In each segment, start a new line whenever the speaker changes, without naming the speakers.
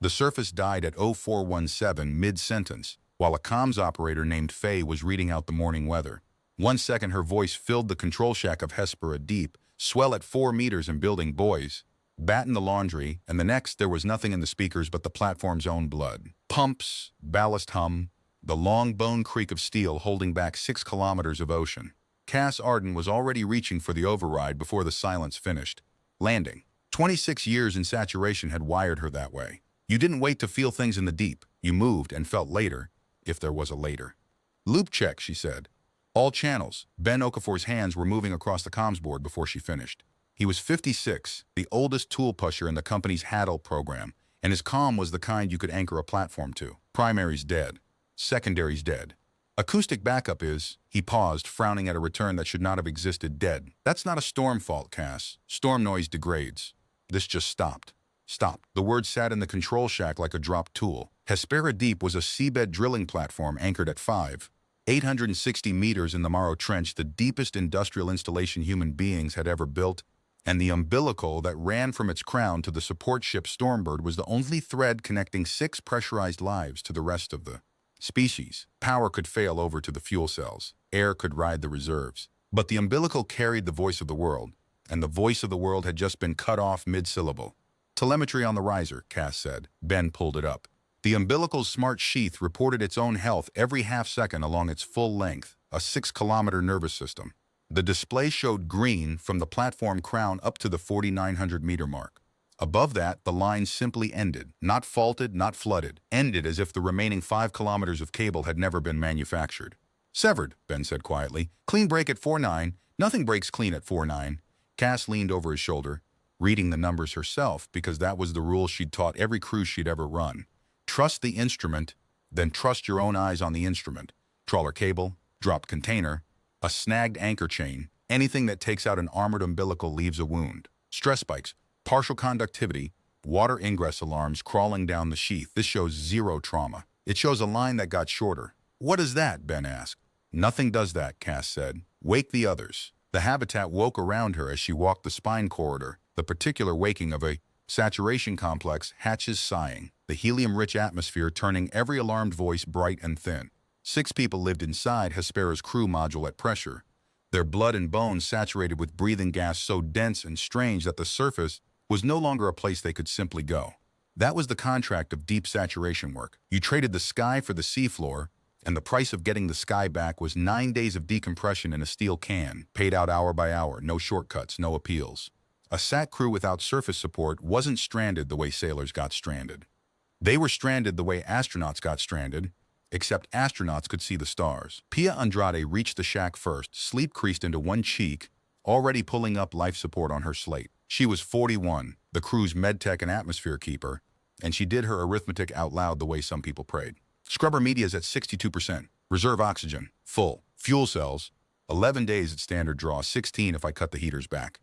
The surface died at 0417 mid-sentence, while a comms operator named Faye was reading out the morning weather. 1 second her voice filled the control shack of HFY deep, swell at 4 meters and building boys. Bat in the laundry, and the next there was nothing in the speakers but the platform's own blood. Pumps, ballast hum, the long bone creak of steel holding back 6 kilometers of ocean. Cass Arden was already reaching for the override before the silence finished. Landing. 26 years in saturation had wired her that way. You didn't wait to feel things in the deep. You moved and felt later, if there was a later. Loop check, she said. All channels. Ben Okafor's hands were moving across the comms board before she finished. He was 56, the oldest tool pusher in the company's HFY program, and his comm was the kind you could anchor a platform to. Primary's dead. Secondary's dead. Acoustic backup is, he paused, frowning at a return that should not have existed, dead. That's not a storm fault, Cass. Storm noise degrades. This just stopped. Stopped. The word sat in the control shack like a dropped tool. HFY Deep was a seabed drilling platform anchored at 860 meters in the Morrow Trench, the deepest industrial installation human beings had ever built, and the umbilical that ran from its crown to the support ship Stormbird was the only thread connecting 6 pressurized lives to the rest of the species. Power could fail over to the fuel cells. Air could ride the reserves. But the umbilical carried the voice of the world, and the voice of the world had just been cut off mid-syllable. Telemetry on the riser, Cass said. Ben pulled it up. The umbilical's smart sheath reported its own health every half-second along its full length, a 6-kilometer nervous system. The display showed green from the platform crown up to the 4,900-meter mark. Above that, the line simply ended, not faulted, not flooded, ended as if the remaining 5 kilometers of cable had never been manufactured. Severed, Ben said quietly. Clean break at 4.9. Nothing breaks clean at 4.9. Cass leaned over his shoulder, reading the numbers herself because that was the rule she'd taught every crew she'd ever run. Trust the instrument, then trust your own eyes on the instrument. Trawler cable, dropped container, a snagged anchor chain, anything that takes out an armored umbilical leaves a wound. Stress spikes, partial conductivity, water ingress alarms crawling down the sheath. This shows zero trauma. It shows a line that got shorter. What is that? Ben asked. Nothing does that, Cass said. Wake the others. The habitat woke around her as she walked the spine corridor, the particular waking of a saturation complex, hatches sighing, the helium-rich atmosphere turning every alarmed voice bright and thin. 6 people lived inside HFY's crew module at pressure, their blood and bones saturated with breathing gas so dense and strange that the surface was no longer a place they could simply go. That was the contract of deep saturation work. You traded the sky for the seafloor, and the price of getting the sky back was 9 days of decompression in a steel can, paid out hour by hour, no shortcuts, no appeals. A sat crew without surface support wasn't stranded the way sailors got stranded. They were stranded the way astronauts got stranded, except astronauts could see the stars. Pia Andrade reached the shack first, sleep creased into one cheek, already pulling up life support on her slate. She was 41, the crew's medtech and atmosphere keeper, and she did her arithmetic out loud the way some people prayed. Scrubber media's at 62%. Reserve oxygen, full. Fuel cells, 11 days at standard draw, 16 if I cut the heaters back.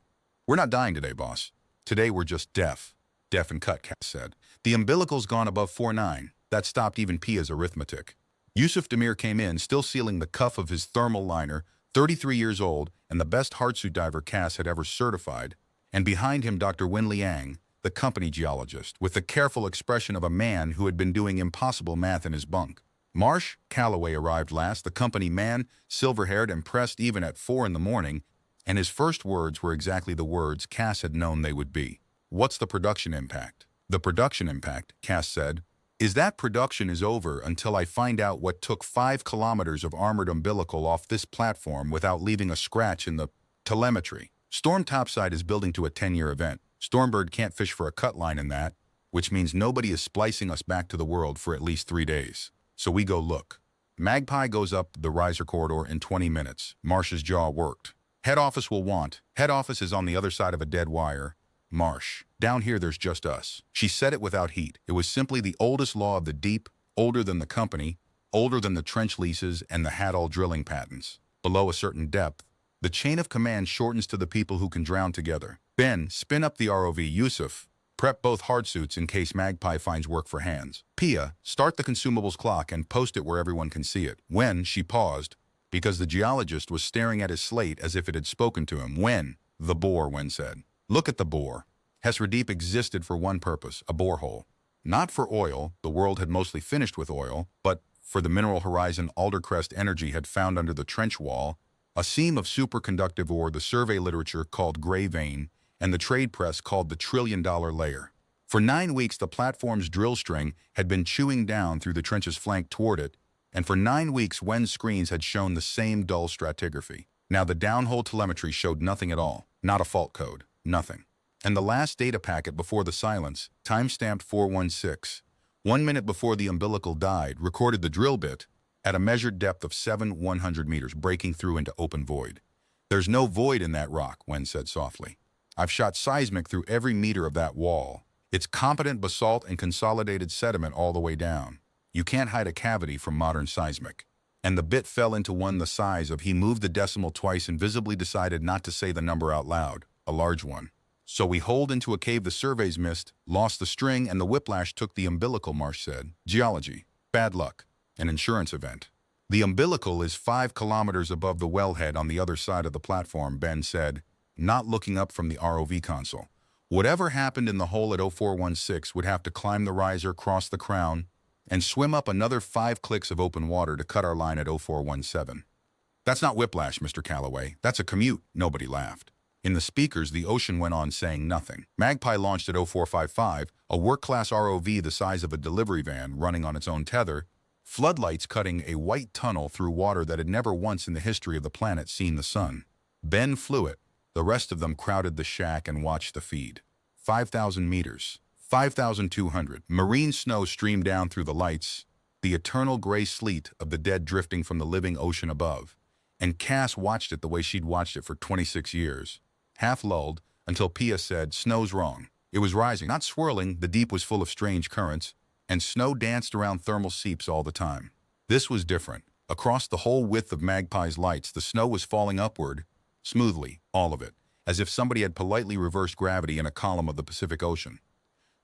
We're not dying today, boss. Today we're just deaf. Deaf and cut, Cass said. The umbilical's gone above 4.9. That stopped even Pia's arithmetic. Yusuf Demir came in, still sealing the cuff of his thermal liner, 33 years old, and the best hardsuit diver Cass had ever certified. And behind him, Dr. Wen Liang, the company geologist, with the careful expression of a man who had been doing impossible math in his bunk. Marsh Calloway arrived last, the company man, silver-haired and pressed even at 4 in the morning, and his first words were exactly the words Cass had known they would be. What's the production impact? The production impact, Cass said, is that production is over until I find out what took 5 kilometers of armored umbilical off this platform without leaving a scratch in the telemetry. Storm Topside is building to a 10-year event. Stormbird can't fish for a cut line in that, which means nobody is splicing us back to the world for at least 3 days. So we go look. Magpie goes up the riser corridor in 20 minutes. Marsh's jaw worked. Head office will want. Head office is on the other side of a dead wire. Marsh. Down here there's just us. She said it without heat. It was simply the oldest law of the deep, older than the company, older than the trench leases and the Hadal drilling patents. Below a certain depth, the chain of command shortens to the people who can drown together. Ben, spin up the ROV. Yusuf, prep both hardsuits in case Magpie finds work for hands. Pia, start the consumables clock and post it where everyone can see it. When, she paused, because the geologist was staring at his slate as if it had spoken to him. When? The bore, Wen said. Look at the bore. HFY Deep existed for one purpose, a borehole. Not for oil, the world had mostly finished with oil, but for the mineral horizon Aldercrest Energy had found under the trench wall, a seam of superconductive ore the survey literature called gray vein, and the trade press called the trillion-dollar layer. For 9 weeks, the platform's drill string had been chewing down through the trench's flank toward it, and for 9 weeks, WEN's screens had shown the same dull stratigraphy. Now the downhole telemetry showed nothing at all, not a fault code, nothing. And the last data packet before the silence, time-stamped 416, 1 minute before the umbilical died, recorded the drill bit at a measured depth of 700 meters, breaking through into open void. "There's no void in that rock," Wen said softly. "I've shot seismic through every meter of that wall. It's competent basalt and consolidated sediment all the way down. You can't hide a cavity from modern seismic." And the bit fell into one the size of, he moved the decimal twice and visibly decided not to say the number out loud, a large one. "So we holed into a cave the surveys missed, lost the string, and the whiplash took the umbilical," Marsh said. "Geology. Bad luck. An insurance event." "The umbilical is 5 kilometers above the wellhead on the other side of the platform," Ben said, not looking up from the ROV console. "Whatever happened in the hole at 0416 would have to climb the riser, cross the crown, and swim up another 5 clicks of open water to cut our line at 0417. "That's not whiplash, Mr. Calloway. That's a commute." Nobody laughed. In the speakers, the ocean went on saying nothing. Magpie launched at 0455, a work-class ROV the size of a delivery van running on its own tether, floodlights cutting a white tunnel through water that had never once in the history of the planet seen the sun. Ben flew it. The rest of them crowded the shack and watched the feed. 5,000 meters. 5,200. Marine snow streamed down through the lights, the eternal gray sleet of the dead drifting from the living ocean above. And Cass watched it the way she'd watched it for 26 years. Half lulled, until Pia said, "Snow's wrong." It was rising, not swirling. The deep was full of strange currents, and snow danced around thermal seeps all the time. This was different. Across the whole width of Magpie's lights, the snow was falling upward, smoothly, all of it, as if somebody had politely reversed gravity in a column of the Pacific Ocean.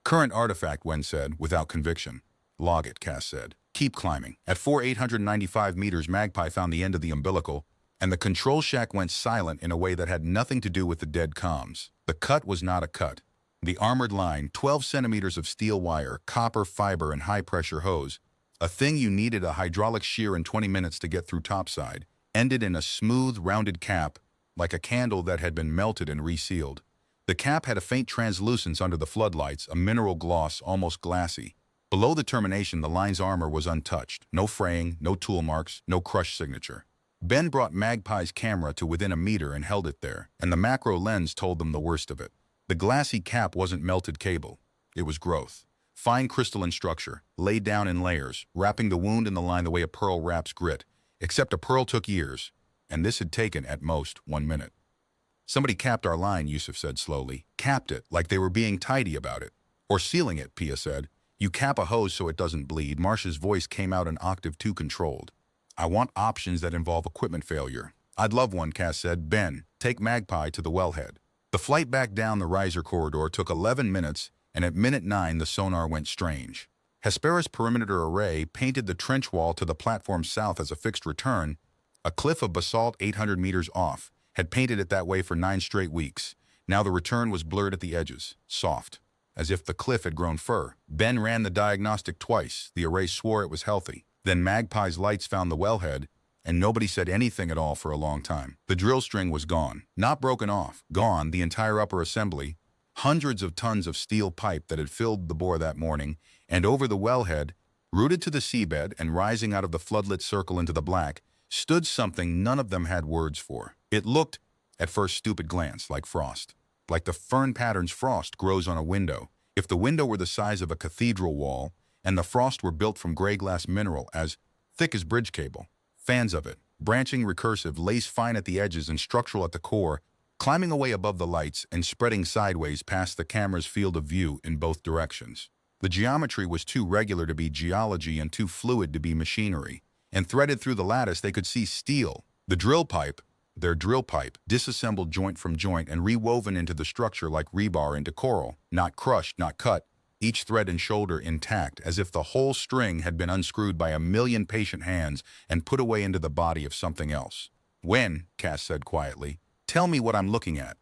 "Current artifact," Wen said, without conviction. "Log it," Cass said. "Keep climbing." At 4,895 meters, Magpie found the end of the umbilical, and the control shack went silent in a way that had nothing to do with the dead comms. The cut was not a cut. The armored line, 12 centimeters of steel wire, copper fiber, and high-pressure hose, a thing you needed a hydraulic shear in 20 minutes to get through topside, ended in a smooth, rounded cap, like a candle that had been melted and resealed. The cap had a faint translucence under the floodlights, a mineral gloss, almost glassy. Below the termination, the line's armor was untouched. No fraying, no tool marks, no crush signature. Ben brought Magpie's camera to within a meter and held it there, and the macro lens told them the worst of it. The glassy cap wasn't melted cable. It was growth. Fine crystalline structure, laid down in layers, wrapping the wound in the line the way a pearl wraps grit. Except a pearl took years, and this had taken, at most, 1 minute. "Somebody capped our line," Yusuf said slowly. "Capped it, like they were being tidy about it. Or sealing it," Pia said. "You cap a hose so it doesn't bleed." Marsh's voice came out an octave too controlled. "I want options that involve equipment failure." "I'd love one," Cass said. "Ben, take Magpie to the wellhead." The flight back down the riser corridor took 11 minutes, and at minute 9 the sonar went strange. Hesperus perimeter array painted the trench wall to the platform south as a fixed return. A cliff of basalt 800 meters off had painted it that way for 9 straight weeks. Now the return was blurred at the edges, soft, as if the cliff had grown fur. Ben ran the diagnostic twice. The array swore it was healthy. Then Magpie's lights found the wellhead, and nobody said anything at all for a long time. The drill string was gone. Not broken off. Gone, the entire upper assembly. Hundreds of tons of steel pipe that had filled the bore that morning, and over the wellhead, rooted to the seabed and rising out of the floodlit circle into the black, stood something none of them had words for. It looked, at first stupid glance, like frost. Like the fern patterns frost grows on a window. If the window were the size of a cathedral wall, and the frost were built from gray glass mineral as thick as bridge cable. Fans of it, branching recursive, lace fine at the edges and structural at the core, climbing away above the lights and spreading sideways past the camera's field of view in both directions. The geometry was too regular to be geology and too fluid to be machinery. And threaded through the lattice they could see steel. The drill pipe, their drill pipe, disassembled joint from joint and rewoven into the structure like rebar into coral, not crushed, not cut, each thread and shoulder intact, as if the whole string had been unscrewed by a million patient hands and put away into the body of something else. "When," Cass said quietly, "tell me what I'm looking at."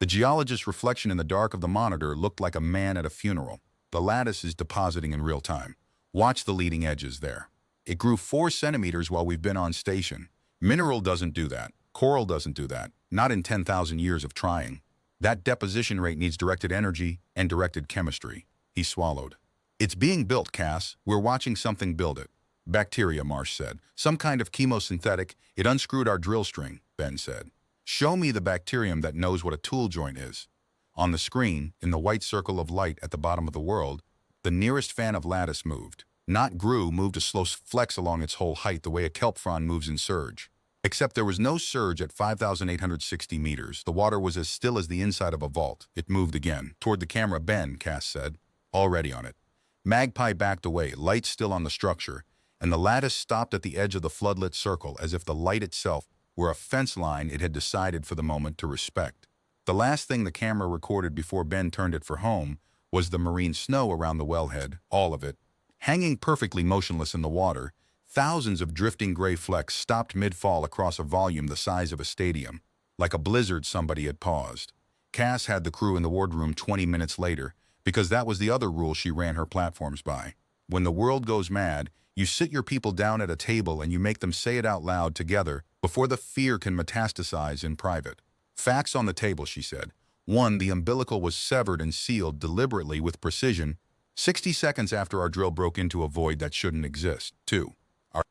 The geologist's reflection in the dark of the monitor looked like a man at a funeral. The lattice is depositing in real time. Watch the leading edges there. It grew 4 centimeters while we've been on station. Mineral doesn't do that. Coral doesn't do that. Not in 10,000 years of trying. That deposition rate needs directed energy and directed chemistry. He swallowed. It's being built, Cass. We're watching something build it. Bacteria, Marsh said. Some kind of chemosynthetic. It unscrewed our drill string, Ben said. Show me the bacterium that knows what a tool joint is. On the screen, in the white circle of light at the bottom of the world, the nearest fan of lattice moved. Not grew, moved a slow flex along its whole height the way a kelp frond moves in surge. Except there was no surge at 5,860 meters. The water was as still as the inside of a vault. It moved again. Toward the camera, Ben, Cass said. Already on it. Magpie backed away, light still on the structure, and the lattice stopped at the edge of the floodlit circle as if the light itself were a fence line it had decided for the moment to respect. The last thing the camera recorded before Ben turned it for home was the marine snow around the wellhead, all of it. Hanging perfectly motionless in the water, thousands of drifting gray flecks stopped mid-fall across a volume the size of a stadium. Like a blizzard, somebody had paused. Cass had the crew in the wardroom 20 minutes later, because that was the other rule she ran her platforms by. When the world goes mad, you sit your people down at a table and you make them say it out loud together before the fear can metastasize in private. Facts on the table, she said. 1. The umbilical was severed and sealed deliberately with precision 60 seconds after our drill broke into a void that shouldn't exist. 2.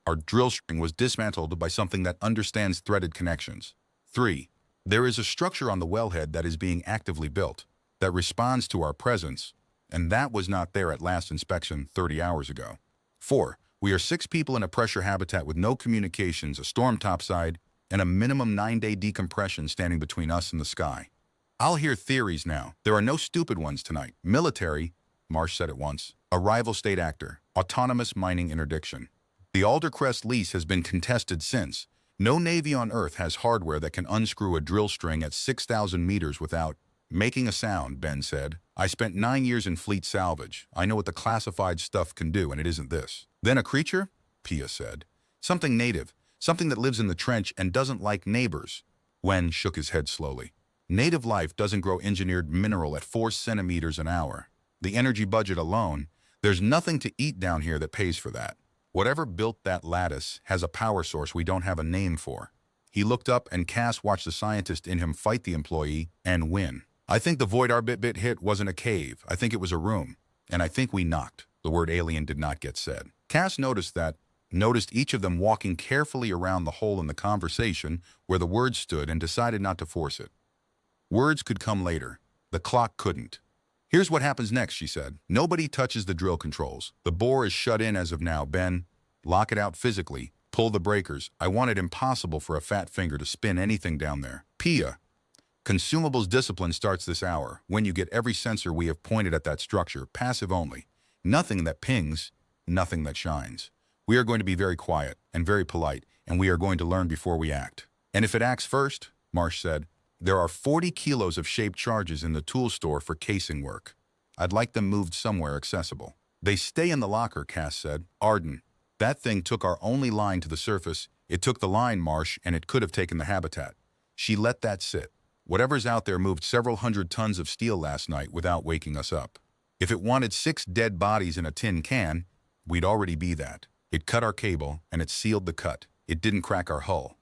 Our drill string was dismantled by something that understands threaded connections. 3. There is a structure on the wellhead that is being actively built, that responds to our presence, and that was not there at last inspection 30 hours ago. 4. We are 6 people in a pressure habitat with no communications, a storm topside, and a minimum 9-day decompression standing between us and the sky. I'll hear theories now. There are no stupid ones tonight. Military, Marsh said at once. A rival state actor. Autonomous mining interdiction. The Aldercrest lease has been contested since. No Navy on Earth has hardware that can unscrew a drill string at 6,000 meters without making a sound, Ben said. I spent 9 years in fleet salvage. I know what the classified stuff can do, and it isn't this. Then a creature? Pia said. Something native. Something that lives in the trench and doesn't like neighbors. Wen shook his head slowly. Native life doesn't grow engineered mineral at 4 centimeters an hour. The energy budget alone, there's nothing to eat down here that pays for that. Whatever built that lattice has a power source we don't have a name for. He looked up and Cass watched the scientist in him fight the employee and win. I think the void our bit hit wasn't a cave. I think it was a room. And I think we knocked. The word alien did not get said. Cass noticed each of them walking carefully around the hole in the conversation where the words stood and decided not to force it. Words could come later. The clock couldn't. Here's what happens next, she said. Nobody touches the drill controls. The bore is shut in as of now. Ben, lock it out physically. Pull the breakers. I want it impossible for a fat finger to spin anything down there. Pia. Consumables discipline starts this hour, when you get every sensor we have pointed at that structure, passive only. Nothing that pings, nothing that shines. We are going to be very quiet and very polite, and we are going to learn before we act. And if it acts first, Marsh said, there are 40 kilos of shaped charges in the tool store for casing work. I'd like them moved somewhere accessible. They stay in the locker, Cass said. Arden. That thing took our only line to the surface. It took the line, Marsh, and it could have taken the habitat. She let that sit. Whatever's out there moved several hundred tons of steel last night without waking us up. If it wanted 6 dead bodies in a tin can, we'd already be that. It cut our cable, and it sealed the cut. It didn't crack our hull.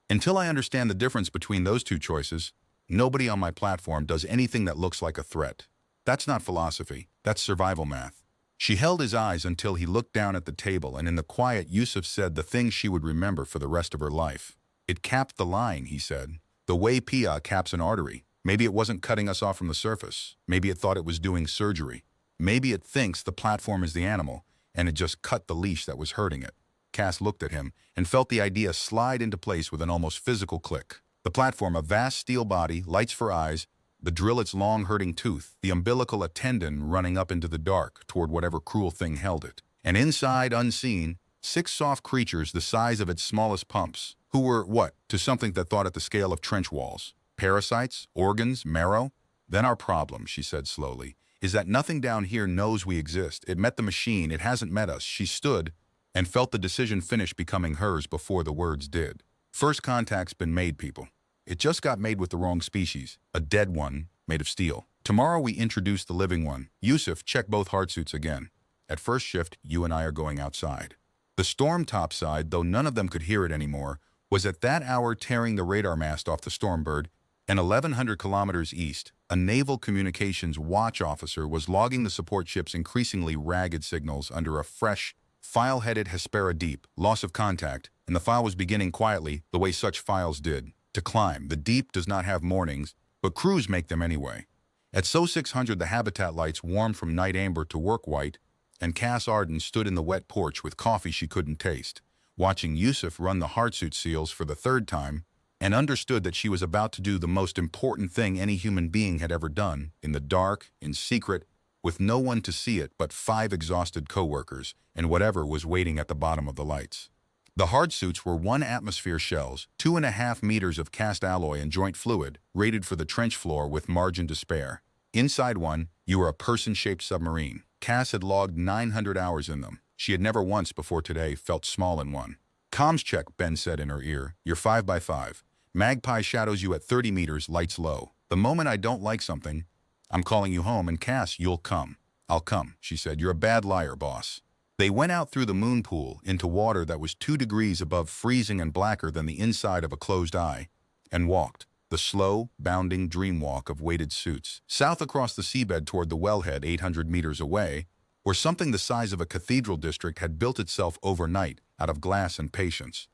Until I understand the difference between those two choices, nobody on my platform does anything that looks like a threat. That's not philosophy. That's survival math. She held his eyes until he looked down at the table, and in the quiet Yusuf said the thing she would remember for the rest of her life. It capped the line, he said. The way Pia caps an artery. Maybe it wasn't cutting us off from the surface. Maybe it thought it was doing surgery. Maybe it thinks the platform is the animal, and it just cut the leash that was hurting it. Cass looked at him and felt the idea slide into place with an almost physical click. The platform, a vast steel body, lights for eyes, the drill its long hurting tooth, the umbilical a tendon running up into the dark toward whatever cruel thing held it. And inside, unseen, 6 soft creatures the size of its smallest pumps, who were, what, to something that thought at the scale of trench walls? Parasites? Organs? Marrow? Then our problem, she said slowly, is that nothing down here knows we exist. It met the machine, it hasn't met us. She stood and felt the decision finish becoming hers before the words did. First contact's been made, people. It just got made with the wrong species, a dead one made of steel. Tomorrow we introduce the living one. Yusuf, check both hardsuits again. At first shift, you and I are going outside. The storm topside, though none of them could hear it anymore, was at that hour tearing the radar mast off the Stormbird, and 1,100 kilometers east, a naval communications watch officer was logging the support ship's increasingly ragged signals under a fresh, file-headed Hespera deep, loss of contact, and the file was beginning quietly, the way such files did, to climb. The deep does not have mornings, but crews make them anyway. At SO 600 the habitat lights warmed from night amber to work white, and Cass Arden stood in the wet porch with coffee she couldn't taste, watching Yusuf run the hardsuit seals for the third time, and understood that she was about to do the most important thing any human being had ever done, in the dark, in secret, with no one to see it but 5 exhausted co-workers and whatever was waiting at the bottom of the lights. The hardsuits were 1-atmosphere shells, 2.5 meters of cast alloy and joint fluid, rated for the trench floor with margin to spare. Inside one, you were a person-shaped submarine. Cass had logged 900 hours in them. She had never once before today felt small in one. "Comms check," Ben said in her ear. "You're 5x5. Magpie shadows you at 30 meters, lights low. The moment I don't like something, I'm calling you home, and Cass, you'll come." "I'll come," she said. "You're a bad liar, boss." They went out through the moon pool into water that was 2 degrees above freezing and blacker than the inside of a closed eye, and walked, the slow, bounding dream walk of weighted suits, south across the seabed toward the wellhead 800 meters away, where something the size of a cathedral district had built itself overnight out of glass and patience.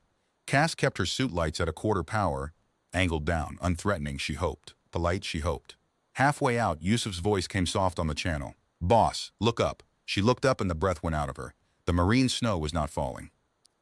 Cass kept her suit lights at a quarter power, angled down, unthreatening, she hoped. Polite, she hoped. Halfway out, Yusuf's voice came soft on the channel. "Boss, look up." She looked up and the breath went out of her. The marine snow was not falling.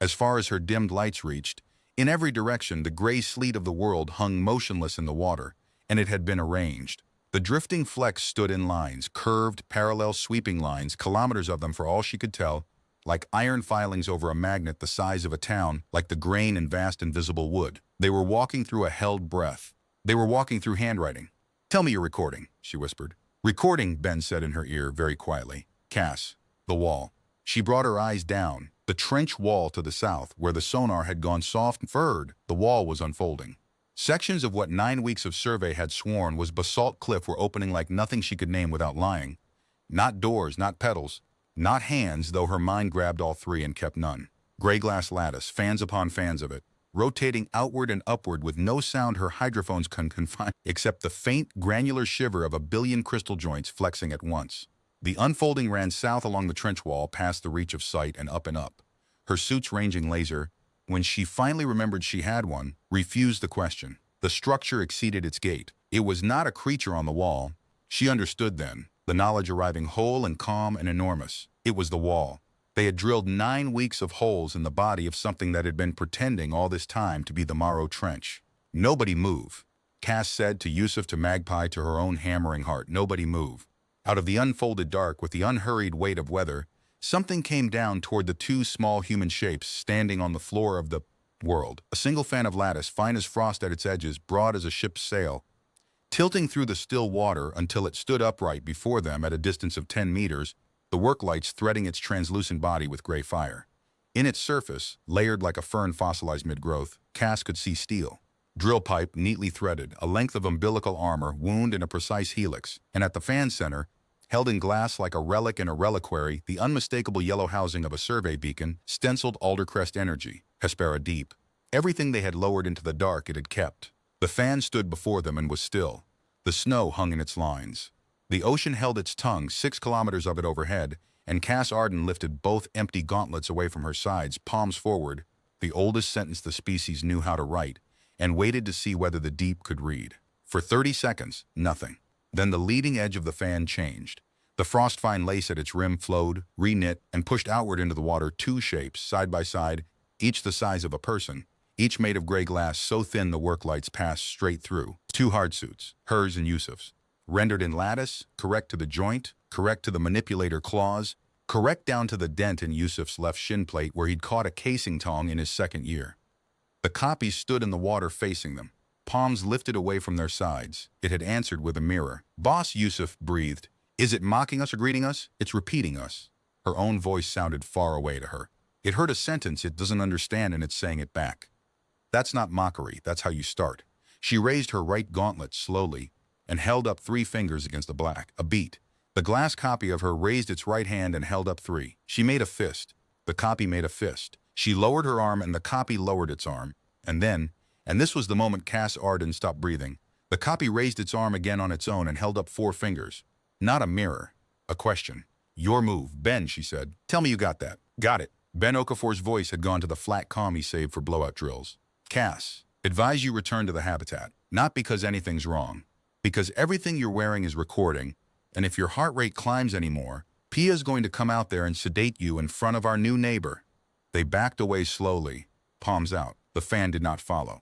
As far as her dimmed lights reached, in every direction the gray sleet of the world hung motionless in the water, and it had been arranged. The drifting flecks stood in lines, curved, parallel sweeping lines, kilometers of them for all she could tell, like iron filings over a magnet the size of a town, like the grain in vast invisible wood. They were walking through a held breath. They were walking through handwriting. "Tell me you're recording," she whispered. "Recording," Ben said in her ear, very quietly. "Cass, the wall." She brought her eyes down. The trench wall to the south, where the sonar had gone soft and furred, the wall was unfolding. Sections of what 9 weeks of survey had sworn was basalt cliff were opening like nothing she could name without lying. Not doors, not pedals, not hands, though her mind grabbed all 3 and kept none. Gray glass lattice, fans upon fans of it, rotating outward and upward with no sound her hydrophones can confine, except the faint, granular shiver of a billion crystal joints flexing at once. The unfolding ran south along the trench wall, past the reach of sight and up, her suits ranging laser. When she finally remembered she had one, refused the question. The structure exceeded its gate. It was not a creature on the wall. She understood then, the knowledge arriving whole and calm and enormous. It was the wall. They had drilled 9 weeks of holes in the body of something that had been pretending all this time to be the Morrow Trench. "Nobody move," Cass said to Yusuf, to Magpie, to her own hammering heart. "Nobody move." Out of the unfolded dark, with the unhurried weight of weather, something came down toward the 2 small human shapes standing on the floor of the world. A single fan of lattice, fine as frost at its edges, broad as a ship's sail, tilting through the still water until it stood upright before them at a distance of 10 meters, the work lights threading its translucent body with gray fire. In its surface, layered like a fern fossilized mid-growth, Cass could see steel. Drill pipe neatly threaded, a length of umbilical armor wound in a precise helix, and at the fan center, held in glass like a relic in a reliquary, the unmistakable yellow housing of a survey beacon, stenciled Aldercrest Energy, Hespera Deep. Everything they had lowered into the dark it had kept. The fan stood before them and was still. The snow hung in its lines. The ocean held its tongue, 6 kilometers of it overhead, and Cass Arden lifted both empty gauntlets away from her sides, palms forward, the oldest sentence the species knew how to write, and waited to see whether the deep could read. For 30 seconds, nothing. Then the leading edge of the fan changed. The frost-fine lace at its rim flowed, reknit, and pushed outward into the water 2 shapes, side by side, each the size of a person, each made of gray glass so thin the work lights passed straight through. 2 hardsuits, hers and Yusuf's, rendered in lattice, correct to the joint, correct to the manipulator claws, correct down to the dent in Yusuf's left shin plate where he'd caught a casing tong in his 2nd year. The copies stood in the water facing them, palms lifted away from their sides. It had answered with a mirror. "Boss," Yusuf breathed. "Is it mocking us or greeting us? It's repeating us." Her own voice sounded far away to her. It heard a sentence it doesn't understand and it's saying it back. "That's not mockery, that's how you start." She raised her right gauntlet slowly, and held up 3 fingers against the black. A beat. The glass copy of her raised its right hand and held up 3. She made a fist. The copy made a fist. She lowered her arm and the copy lowered its arm. And then, and this was the moment Cass Arden stopped breathing, the copy raised its arm again on its own and held up 4 fingers. Not a mirror. A question. Your move, Ben, she said. Tell me you got that. Got it. Ben Okafor's voice had gone to the flat calm he saved for blowout drills. Cass, advise you return to the habitat. Not because anything's wrong. Because everything you're wearing is recording, and if your heart rate climbs anymore, Pia's going to come out there and sedate you in front of our new neighbor. They backed away slowly, palms out. The fan did not follow.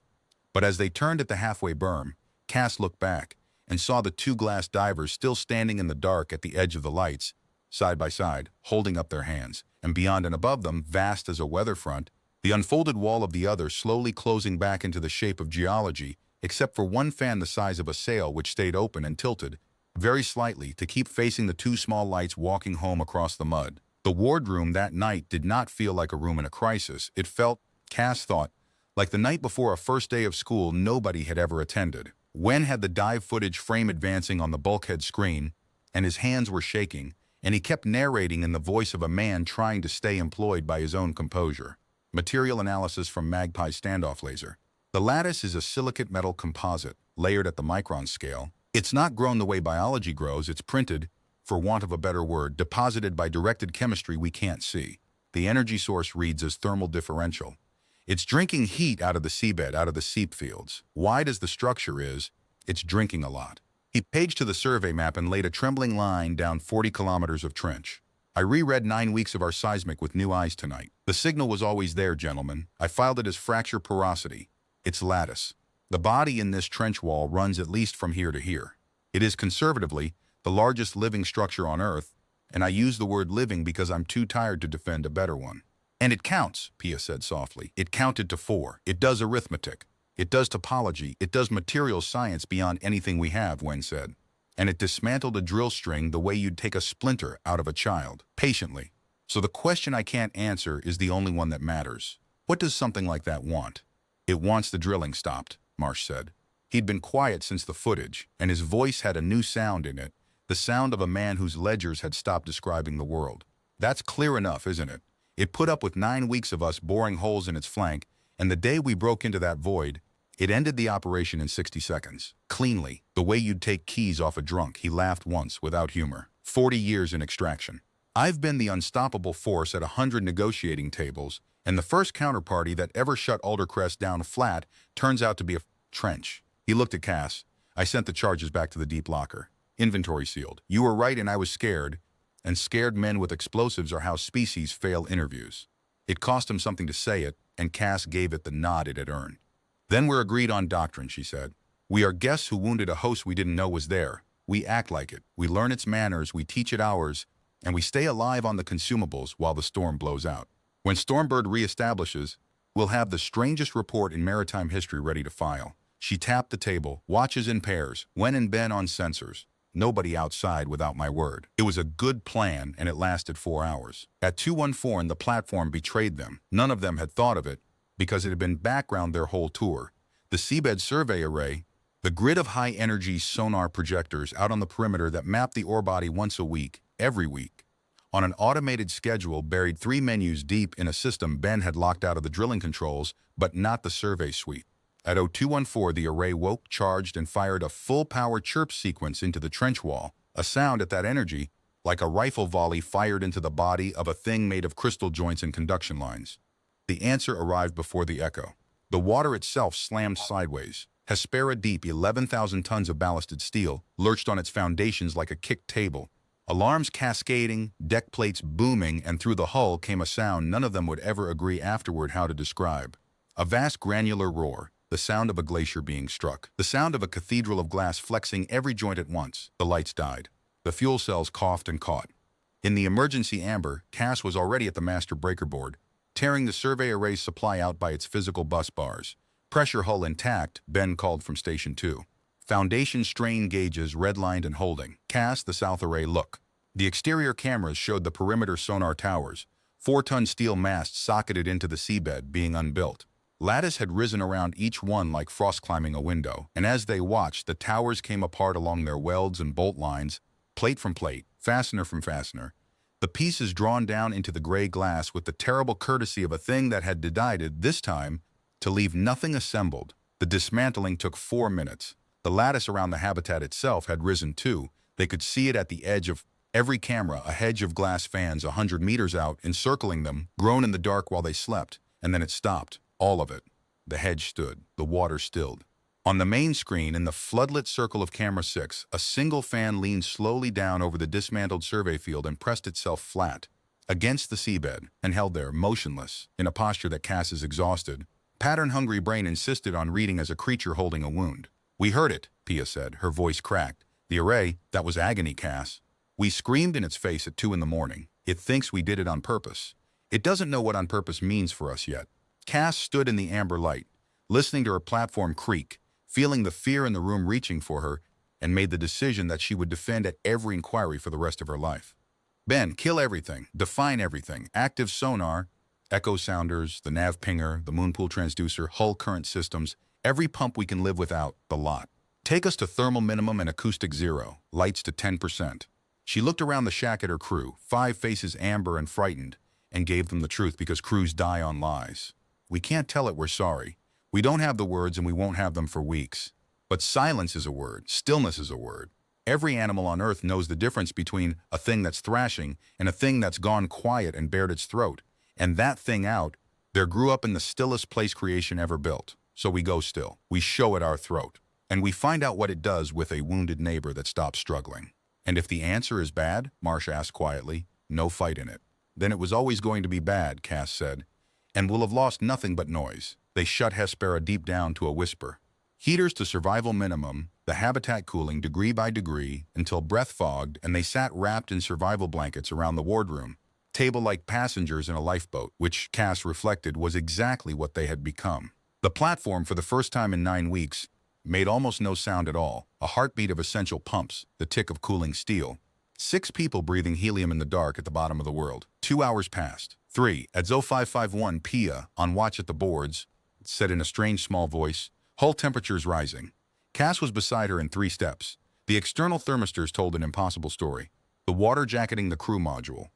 But as they turned at the halfway berm, Cass looked back and saw the 2 glass divers still standing in the dark at the edge of the lights, side by side, holding up their hands, and beyond and above them, vast as a weather front, the unfolded wall of the other slowly closing back into the shape of geology, except for one fan the size of a sail which stayed open and tilted, very slightly, to keep facing the 2 small lights walking home across the mud. The wardroom that night did not feel like a room in a crisis. It felt, Cass thought, like the night before a first day of school nobody had ever attended. Wen had the dive footage frame advancing on the bulkhead screen, and his hands were shaking, and he kept narrating in the voice of a man trying to stay employed by his own composure. Material analysis from Magpie standoff laser. The lattice is a silicate metal composite, layered at the micron scale. It's not grown the way biology grows, it's printed, for want of a better word, deposited by directed chemistry we can't see. The energy source reads as thermal differential. It's drinking heat out of the seabed, out of the seep fields. Wide as the structure is, it's drinking a lot. He paged to the survey map and laid a trembling line down 40 kilometers of trench. I reread 9 weeks of our seismic with new eyes tonight. The signal was always there, gentlemen. I filed it as fracture porosity. It's lattice. The body in this trench wall runs at least from here to here. It is conservatively the largest living structure on Earth, and I use the word living because I'm too tired to defend a better one. And it counts, Pia said softly. It counted to 4. It does arithmetic. It does topology. It does material science beyond anything we have, Wen said. And it dismantled a drill string the way you'd take a splinter out of a child, patiently. So the question I can't answer is the only one that matters. What does something like that want? It wants the drilling stopped, Marsh said. He'd been quiet since the footage, and his voice had a new sound in it, the sound of a man whose ledgers had stopped describing the world. That's clear enough, isn't it? It put up with 9 weeks of us boring holes in its flank, and the day we broke into that void, it ended the operation in 60 seconds. Cleanly, the way you'd take keys off a drunk, he laughed once, without humor. 40 years in extraction. I've been the unstoppable force at 100 negotiating tables, and the first counterparty that ever shut Aldercrest down flat turns out to be a trench. He looked at Cass. I sent the charges back to the deep locker. Inventory sealed. You were right and I was scared, and scared men with explosives are how species fail interviews. It cost him something to say it, and Cass gave it the nod it had earned. Then we're agreed on doctrine, she said. We are guests who wounded a host we didn't know was there. We act like it. We learn its manners, we teach it ours, and we stay alive on the consumables while the storm blows out. When Stormbird reestablishes, we'll have the strangest report in maritime history ready to file. She tapped the table, watches in pairs, Wen and Ben on sensors. Nobody outside without my word. It was a good plan, and it lasted 4 hours. At 214, the platform betrayed them. None of them had thought of it, because it had been background their whole tour. The seabed survey array, the grid of high-energy sonar projectors out on the perimeter that mapped the ore body once a week, every week, on an automated schedule buried 3 menus deep in a system Ben had locked out of the drilling controls, but not the survey suite. At 0214, the array woke, charged, and fired a full-power chirp sequence into the trench wall, a sound at that energy, like a rifle volley fired into the body of a thing made of crystal joints and conduction lines. The answer arrived before the echo. The water itself slammed sideways. Hespera deep, 11,000 tons of ballasted steel, lurched on its foundations like a kicked table. Alarms cascading, deck plates booming, and through the hull came a sound none of them would ever agree afterward how to describe. A vast granular roar. The sound of a glacier being struck. The sound of a cathedral of glass flexing every joint at once. The lights died. The fuel cells coughed and caught. In the emergency amber, Cass was already at the master breaker board, tearing the survey array's supply out by its physical bus bars. Pressure hull intact, Ben called from Station 2. Foundation strain gauges redlined and holding. Cass, the south array, look. The exterior cameras showed the perimeter sonar towers, 4-ton steel masts socketed into the seabed being unbuilt. Lattice had risen around each one like frost climbing a window, and as they watched, the towers came apart along their welds and bolt lines, plate from plate, fastener from fastener, the pieces drawn down into the gray glass with the terrible courtesy of a thing that had decided, this time, to leave nothing assembled. The dismantling took 4 minutes. The lattice around the habitat itself had risen too. They could see it at the edge of every camera, a hedge of glass fans 100 meters out, encircling them, grown in the dark while they slept, and then it stopped. All of it. The hedge stood. The water stilled. On the main screen, in the floodlit circle of camera 6, a single fan leaned slowly down over the dismantled survey field and pressed itself flat against the seabed and held there, motionless, in a posture that Cass's exhausted, pattern-hungry brain insisted on reading as a creature holding a wound. "We heard it," Pia said, her voice cracked. "The array, that was agony, Cass. We screamed in its face at 2 in the morning. It thinks we did it on purpose. It doesn't know what on purpose means for us yet." Cass stood in the amber light, listening to her platform creak, feeling the fear in the room reaching for her, and made the decision that she would defend at every inquiry for the rest of her life. "Ben, kill everything, define everything, active sonar, echo sounders, the nav pinger, the moonpool transducer, hull current systems, every pump we can live without, the lot. Take us to thermal minimum and acoustic 0, lights to 10%. She looked around the shack at her crew, 5 faces amber and frightened, and gave them the truth because crews die on lies. "We can't tell it, we're sorry. We don't have the words and we won't have them for weeks. But silence is a word, stillness is a word. Every animal on Earth knows the difference between a thing that's thrashing and a thing that's gone quiet and bared its throat. And that thing out there grew up in the stillest place creation ever built. So we go still. We show it our throat. And we find out what it does with a wounded neighbor that stops struggling. And if the answer is bad, Marsh asked quietly, no fight in it. Then it was always going to be bad, Cass said. And we'll have lost nothing but noise." They shut Hespera deep down to a whisper. Heaters to survival minimum, the habitat cooling degree by degree until breath fogged, and they sat wrapped in survival blankets around the wardroom, table like passengers in a lifeboat, which Cass reflected was exactly what they had become. The platform, for the first time in 9 weeks, made almost no sound at all, a heartbeat of essential pumps, the tick of cooling steel. 6 people breathing helium in the dark at the bottom of the world. 2 hours passed. 3. At 0551, Pia, on watch at the boards, said in a strange small voice, "Hull temperature's rising." Cass was beside her in 3 steps. The external thermistors told an impossible story. The water jacketing the crew module.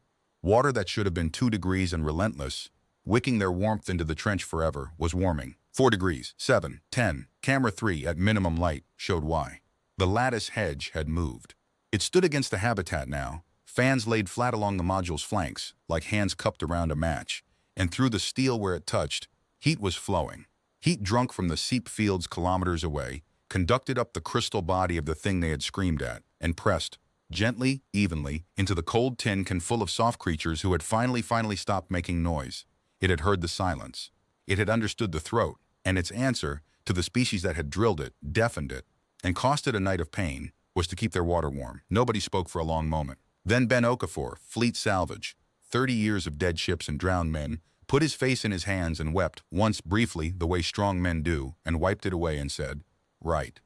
Water that should have been 2 degrees and relentless, wicking their warmth into the trench forever, was warming. 4 degrees, 7, 10. Camera 3 at minimum light showed why. The lattice hedge had moved. It stood against the habitat now, fans laid flat along the module's flanks, like hands cupped around a match, and through the steel where it touched, heat was flowing. Heat drunk from the seep fields kilometers away, conducted up the crystal body of the thing they had screamed at, and pressed, gently, evenly, into the cold tin can full of soft creatures who had finally stopped making noise. It had heard the silence. It had understood the throat, and its answer, to the species that had drilled it, deafened it, and cost it a night of pain, was to keep their water warm. Nobody spoke for a long moment. Then Ben Okafor, fleet salvage, 30 years of dead ships and drowned men, put his face in his hands and wept, once briefly, the way strong men do, and wiped it away and said, "Right."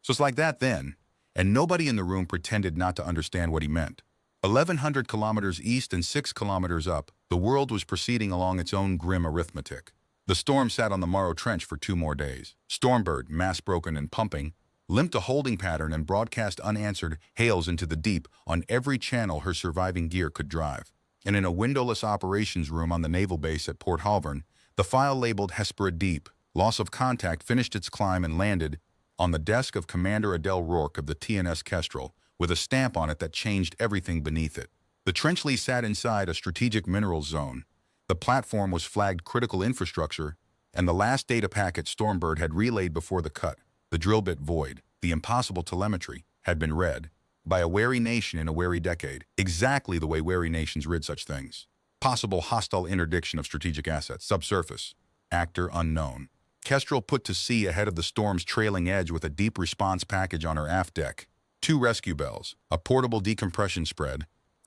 So it's like that then, and nobody in the room pretended not to understand what he meant. 1,100 kilometers east and 6 kilometers up, the world was proceeding along its own grim arithmetic. The storm sat on the Morrow Trench for 2 more days. Stormbird, mast broken and pumping, limped a holding pattern and broadcast unanswered hails into the deep on every channel her surviving gear could drive. And in a windowless operations room on the naval base at Port Halvern, the file labeled Hespera Deep, loss of contact, finished its climb and landed on the desk of Commander Adele Rourke of the TNS Kestrel, with a stamp on it that changed everything beneath it. The Trenchley sat inside a strategic minerals zone. The platform was flagged critical infrastructure, and the last data packet Stormbird had relayed before the cut, the drill bit void, the impossible telemetry, had been read by a wary nation in a wary decade, exactly the way wary nations rid such things. Possible hostile interdiction of strategic assets, subsurface, actor unknown. Kestrel put to sea ahead of the storm's trailing edge with a deep response package on her aft deck, 2 rescue bells, a portable decompression spread,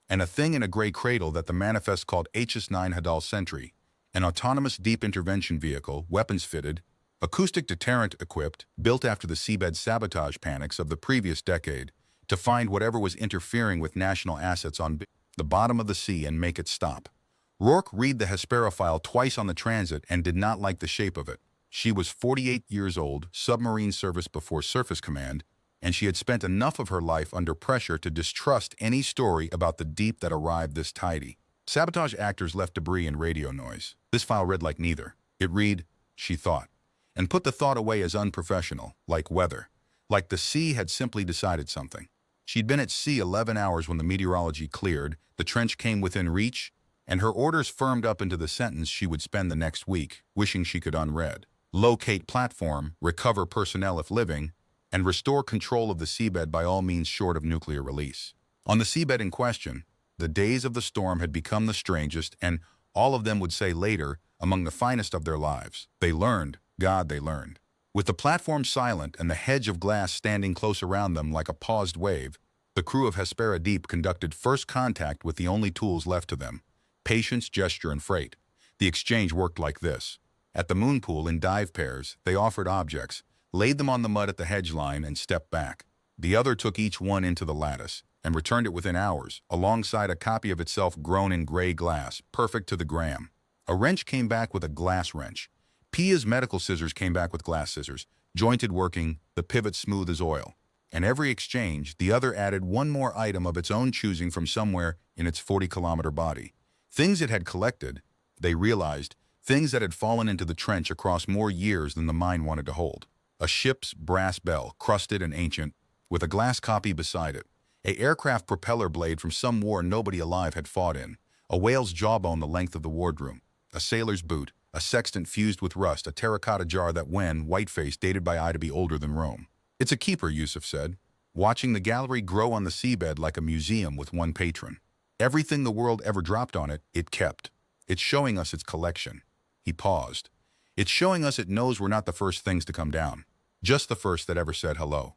and a thing in a gray cradle that the manifest called HS-9 Hadal Sentry, an autonomous deep intervention vehicle, weapons fitted, acoustic deterrent equipped, built after the seabed sabotage panics of the previous decade, to find whatever was interfering with national assets on the bottom of the sea and make it stop. Rourke read the Hespera file twice on the transit and did not like the shape of it. She was 48 years old, submarine service before surface command, and she had spent enough of her life under pressure to distrust any story about the deep that arrived this tidy. Sabotage actors left debris and radio noise. This file read like neither. It read, she thought, and put the thought away as unprofessional, like weather. Like the sea had simply decided something. She'd been at sea 11 hours when the meteorology cleared, the trench came within reach, and her orders firmed up into the sentence she would spend the next week, wishing she could unread. Locate platform, recover personnel if living, and restore control of the seabed by all means short of nuclear release. On the seabed in question, the days of the storm had become the strangest, and all of them would say later, among the finest of their lives. They learned, God, they learned. With the platform silent and the hedge of glass standing close around them like a paused wave, the crew of Hespera Deep conducted first contact with the only tools left to them: patience, gesture, and freight. The exchange worked like this. At the moon pool in dive pairs, they offered objects, laid them on the mud at the hedge line, and stepped back. The other took each one into the lattice and returned it within hours, alongside a copy of itself grown in gray glass, perfect to the gram. A wrench came back with a glass wrench. Pia's medical scissors came back with glass scissors, jointed working, the pivot smooth as oil. And every exchange, the other added one more item of its own choosing from somewhere in its 40-kilometer body. Things it had collected, they realized, things that had fallen into the trench across more years than the mind wanted to hold. A ship's brass bell, crusted and ancient, with a glass copy beside it. A aircraft propeller blade from some war nobody alive had fought in. A whale's jawbone the length of the wardroom. A sailor's boot. A sextant fused with rust. A terracotta jar that when, white-faced, dated by eye to be older than Rome. It's a keeper, Yusuf said, watching the gallery grow on the seabed like a museum with one patron. Everything the world ever dropped on it, it kept. It's showing us its collection. He paused. It's showing us it knows we're not the first things to come down. Just the first that ever said hello.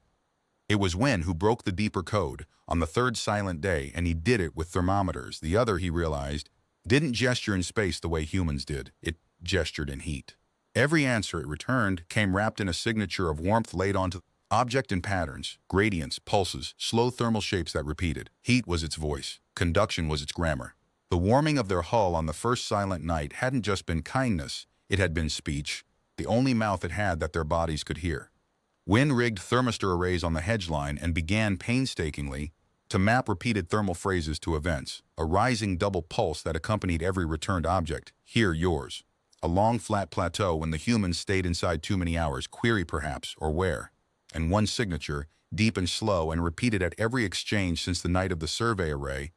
It was Wen who broke the deeper code on the third silent day, and he did it with thermometers. The other, he realized, didn't gesture in space the way humans did. It gestured in heat. Every answer it returned came wrapped in a signature of warmth laid onto object in patterns, gradients, pulses, slow thermal shapes that repeated. Heat was its voice. Conduction was its grammar. The warming of their hull on the first silent night hadn't just been kindness, it had been speech, the only mouth it had that their bodies could hear. Wynne rigged thermistor arrays on the hedge line and began painstakingly to map repeated thermal phrases to events, a rising double pulse that accompanied every returned object. Here, yours. A long flat plateau when the humans stayed inside too many hours, query perhaps, or where. And one signature, deep and slow and repeated at every exchange since the night of the survey array,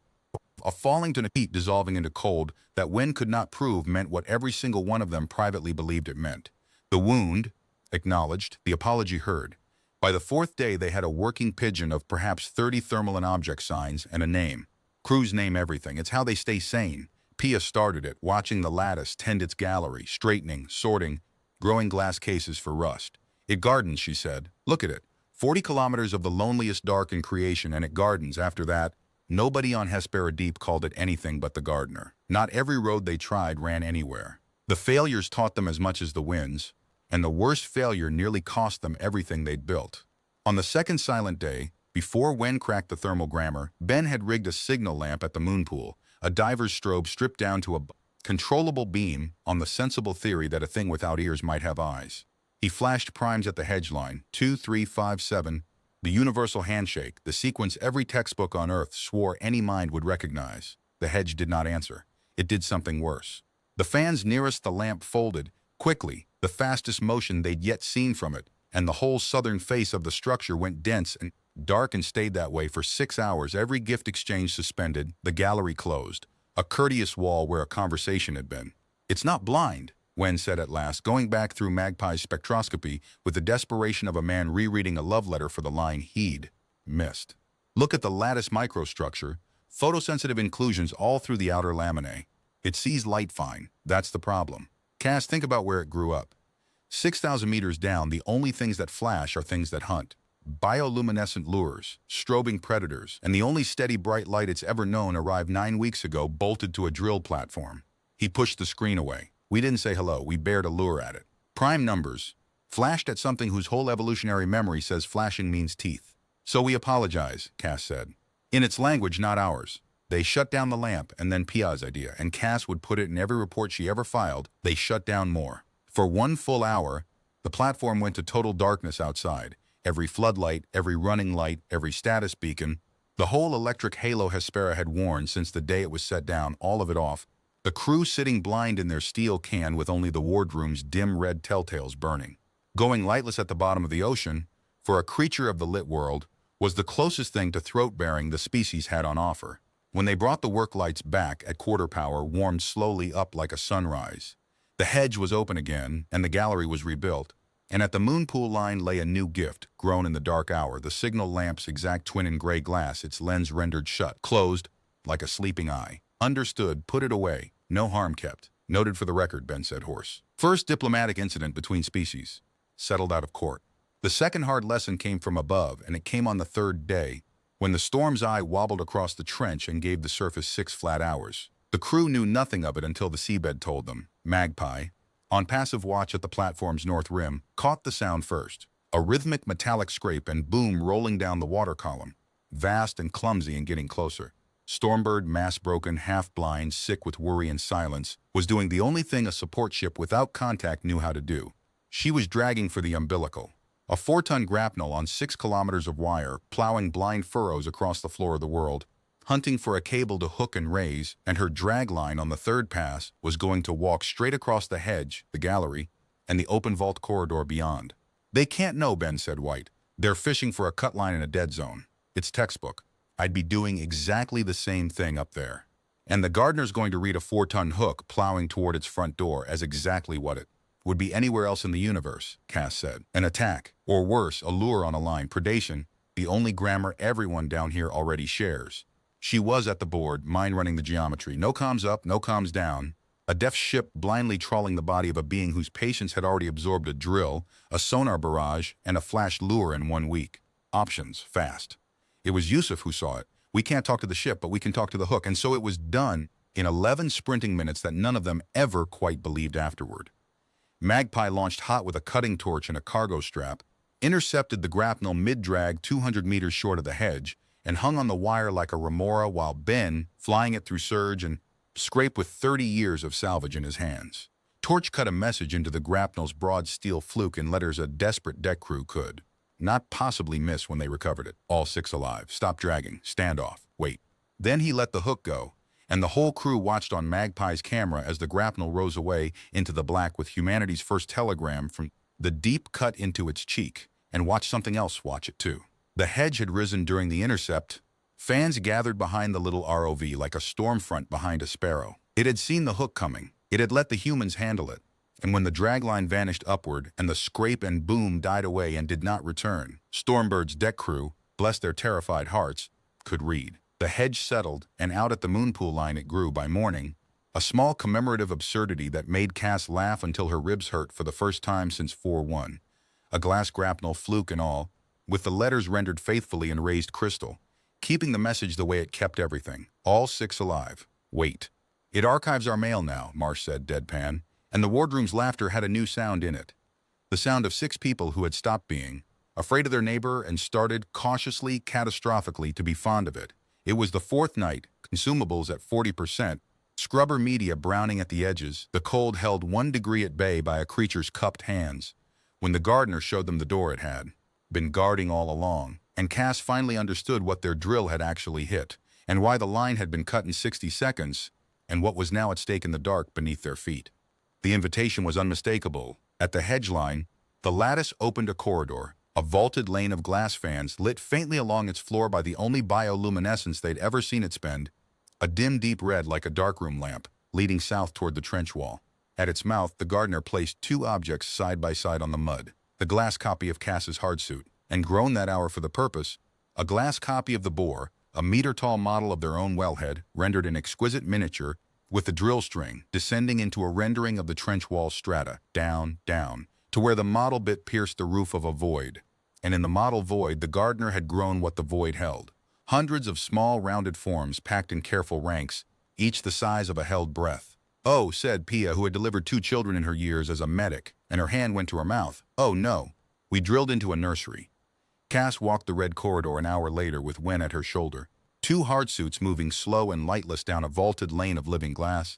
a falling to heat dissolving into cold that Wynne could not prove meant what every single one of them privately believed it meant. The wound, acknowledged, the apology heard. By the fourth day they had a working pigeon of perhaps 30 thermal and object signs and a name. Crews name everything. It's how they stay sane. Pia started it, watching the lattice tend its gallery, straightening, sorting, growing glass cases for rust. It gardens, she said. Look at it. 40 kilometers of the loneliest dark in creation, and it gardens. After that, nobody on Hespera Deep called it anything but the gardener. Not every road they tried ran anywhere. The failures taught them as much as the wins, and the worst failure nearly cost them everything they'd built. On the second silent day, before Wen cracked the thermal grammar, Ben had rigged a signal lamp at the moon pool, a diver's strobe stripped down to a controllable beam on the sensible theory that a thing without ears might have eyes. He flashed primes at the hedge line, 2, 3, 5, 7, the universal handshake, the sequence every textbook on Earth swore any mind would recognize. The hedge did not answer. It did something worse. The fans nearest the lamp folded, quickly, the fastest motion they'd yet seen from it, and the whole southern face of the structure went dense and dark and stayed that way for 6 hours, every gift exchange suspended, the gallery closed, a courteous wall where a conversation had been. It's not blind, Wen said at last, going back through Magpie's spectroscopy with the desperation of a man rereading a love letter for the line he'd missed. Look at the lattice microstructure, photosensitive inclusions all through the outer laminae. It sees light fine, that's the problem. Cass, think about where it grew up. 6,000 meters down, the only things that flash are things that hunt. Bioluminescent lures, strobing predators, and the only steady bright light it's ever known arrived 9 weeks ago, bolted to a drill platform. He pushed the screen away. We didn't say hello, we bared a lure at it. Prime numbers, flashed at something whose whole evolutionary memory says flashing means teeth. So we apologize, Cass said. In its language, not ours. They shut down the lamp, and then Pia's idea, and Cass would put it in every report she ever filed. They shut down more. For 1 full hour, The platform went to total darkness outside. Every floodlight, every running light, every status beacon, the whole electric halo Hespera had worn since the day it was set down, all of it off. The crew sitting blind in their steel can with only the wardroom's dim red telltales burning. Going lightless at the bottom of the ocean, for a creature of the lit world, was the closest thing to throat-bearing the species had on offer. When they brought the work lights back at quarter power, warmed slowly up like a sunrise. The hedge was open again, and the gallery was rebuilt. And at the moon pool line lay a new gift, grown in the dark hour, the signal lamp's exact twin in gray glass, its lens rendered shut, closed, like a sleeping eye. Understood, put it away, no harm kept. Noted for the record, Ben said hoarse. First diplomatic incident between species. Settled out of court. The second hard lesson came from above, and it came on the third day, when the storm's eye wobbled across the trench and gave the surface 6 flat hours. The crew knew nothing of it until the seabed told them. Magpie, on passive watch at the platform's north rim, caught the sound first. A rhythmic metallic scrape and boom rolling down the water column. Vast and clumsy and getting closer. Stormbird, mass-broken, half-blind, sick with worry and silence, was doing the only thing a support ship without contact knew how to do. She was dragging for the umbilical. A 4-ton grapnel on 6 kilometers of wire, plowing blind furrows across the floor of the world, hunting for a cable to hook and raise, and her drag line on the third pass was going to walk straight across the hedge, the gallery, and the open vault corridor beyond. They can't know, Ben said White. They're fishing for a cut line in a dead zone. It's textbook. I'd be doing exactly the same thing up there. And the gardener's going to read a 4-ton hook plowing toward its front door as exactly what it would be anywhere else in the universe, Cass said. An attack, or worse, a lure on a line, predation, the only grammar everyone down here already shares. She was at the board, mind running the geometry. No comms up, no comms down. A deaf ship blindly trawling the body of a being whose patience had already absorbed a drill, a sonar barrage, and a flash lure in 1 week. Options, fast. It was Yusuf who saw it. We can't talk to the ship, but we can talk to the hook. And so it was done in 11 sprinting minutes that none of them ever quite believed afterward. Magpie launched hot with a cutting torch and a cargo strap, intercepted the grapnel mid-drag 200 meters short of the hedge, and hung on the wire like a remora while Ben, flying it through surge and scrape with 30 years of salvage in his hands. Torch cut a message into the grapnel's broad steel fluke in letters a desperate deck crew could not possibly miss when they recovered it. All 6 alive. Stop dragging. Stand off. Wait. Then he let the hook go, and the whole crew watched on Magpie's camera as the grapnel rose away into the black with humanity's first telegram from the deep cut into its cheek, and watched something else watch it too. The hedge had risen during the intercept. Fans gathered behind the little ROV like a storm front behind a sparrow. It had seen the hook coming. It had let the humans handle it. And when the dragline vanished upward and the scrape and boom died away and did not return, Stormbird's deck crew, bless their terrified hearts, could read. The hedge settled, and out at the moon pool line it grew by morning, a small commemorative absurdity that made Cass laugh until her ribs hurt for the first time since 4-1. A glass grapnel, fluke and all, with the letters rendered faithfully in raised crystal, keeping the message the way it kept everything. All 6 alive. Wait. It archives our mail now, Marsh said, deadpan, and the wardroom's laughter had a new sound in it. The sound of 6 people who had stopped being afraid of their neighbor and started cautiously, catastrophically to be fond of it. It was the 4th night, consumables at 40%, scrubber media browning at the edges, the cold held 1 degree at bay by a creature's cupped hands, when the gardener showed them the door it had been guarding all along, and Cass finally understood what their drill had actually hit, and why the line had been cut in 60 seconds, and what was now at stake in the dark beneath their feet. The invitation was unmistakable. At the hedge line, the lattice opened a corridor, a vaulted lane of glass fans lit faintly along its floor by the only bioluminescence they'd ever seen it spend, a dim deep red like a darkroom lamp, leading south toward the trench wall. At its mouth, the gardener placed 2 objects side by side on the mud, the glass copy of Cass's hardsuit, and grown that hour for the purpose, a glass copy of the bore, a meter-tall model of their own wellhead, rendered in exquisite miniature, with the drill string descending into a rendering of the trench wall strata, down, down, to where the model bit pierced the roof of a void. And in the model void, the gardener had grown what the void held. Hundreds of small, rounded forms packed in careful ranks, each the size of a held breath. "Oh," said Pia, who had delivered 2 children in her years as a medic, and her hand went to her mouth. "Oh, no. We drilled into a nursery." Cass walked the red corridor an hour later with Wen at her shoulder, 2 hardsuits moving slow and lightless down a vaulted lane of living glass.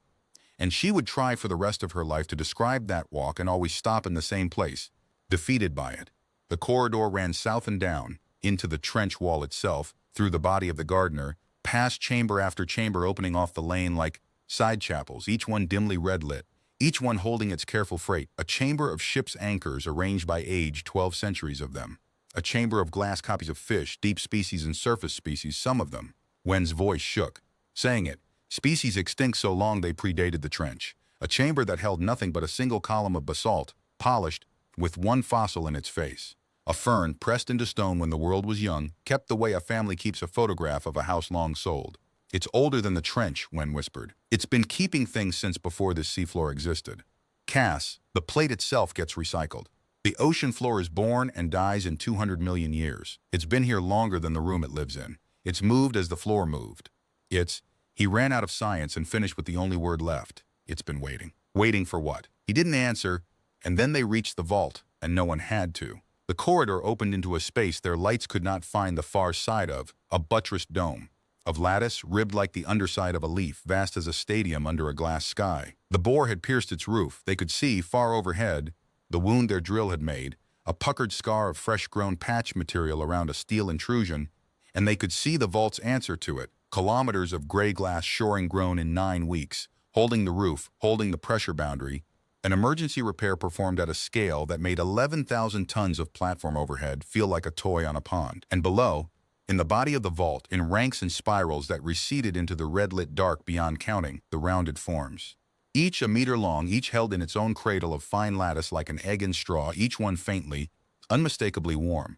And she would try for the rest of her life to describe that walk and always stop in the same place, defeated by it. The corridor ran south and down, into the trench wall itself, through the body of the gardener, past chamber after chamber opening off the lane like side chapels, each one dimly red-lit, each one holding its careful freight, a chamber of ship's anchors arranged by age, 12 centuries of them. A chamber of glass copies of fish, deep species and surface species, some of them. Wen's voice shook, saying it, species extinct so long they predated the trench. A chamber that held nothing but a single column of basalt, polished, with one fossil in its face. A fern, pressed into stone when the world was young, kept the way a family keeps a photograph of a house long sold. It's older than the trench, Wen whispered. It's been keeping things since before this seafloor existed. Cass, the plate itself gets recycled. The ocean floor is born and dies in 200 million years. It's been here longer than the room it lives in. It's moved as the floor moved. He ran out of science and finished with the only word left. It's been waiting. Waiting for what? He didn't answer, and then they reached the vault, and no one had to. The corridor opened into a space their lights could not find the far side of, a buttressed dome. Of lattice, ribbed like the underside of a leaf, vast as a stadium under a glass sky. The bore had pierced its roof. They could see, far overhead, the wound their drill had made, a puckered scar of fresh-grown patch material around a steel intrusion, and they could see the vault's answer to it, kilometers of gray glass shoring grown in 9 weeks, holding the roof, holding the pressure boundary, an emergency repair performed at a scale that made 11,000 tons of platform overhead feel like a toy on a pond. And below, in the body of the vault, in ranks and spirals that receded into the red-lit dark beyond counting, the rounded forms. Each a meter long, each held in its own cradle of fine lattice like an egg in straw, each one faintly, unmistakably warm.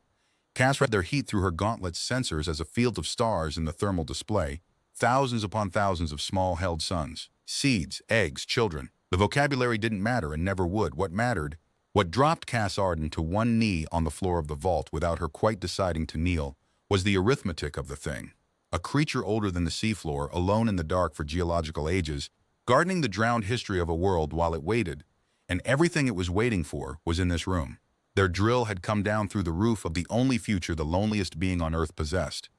Cass read their heat through her gauntlet's sensors as a field of stars in the thermal display, thousands upon thousands of small held suns, seeds, eggs, children. The vocabulary didn't matter and never would. What mattered, what dropped Cass Arden to one knee on the floor of the vault without her quite deciding to kneel, was the arithmetic of the thing. A creature older than the seafloor, alone in the dark for geological ages, gardening the drowned history of a world while it waited, and everything it was waiting for was in this room. Their drill had come down through the roof of the only future the loneliest being on Earth possessed.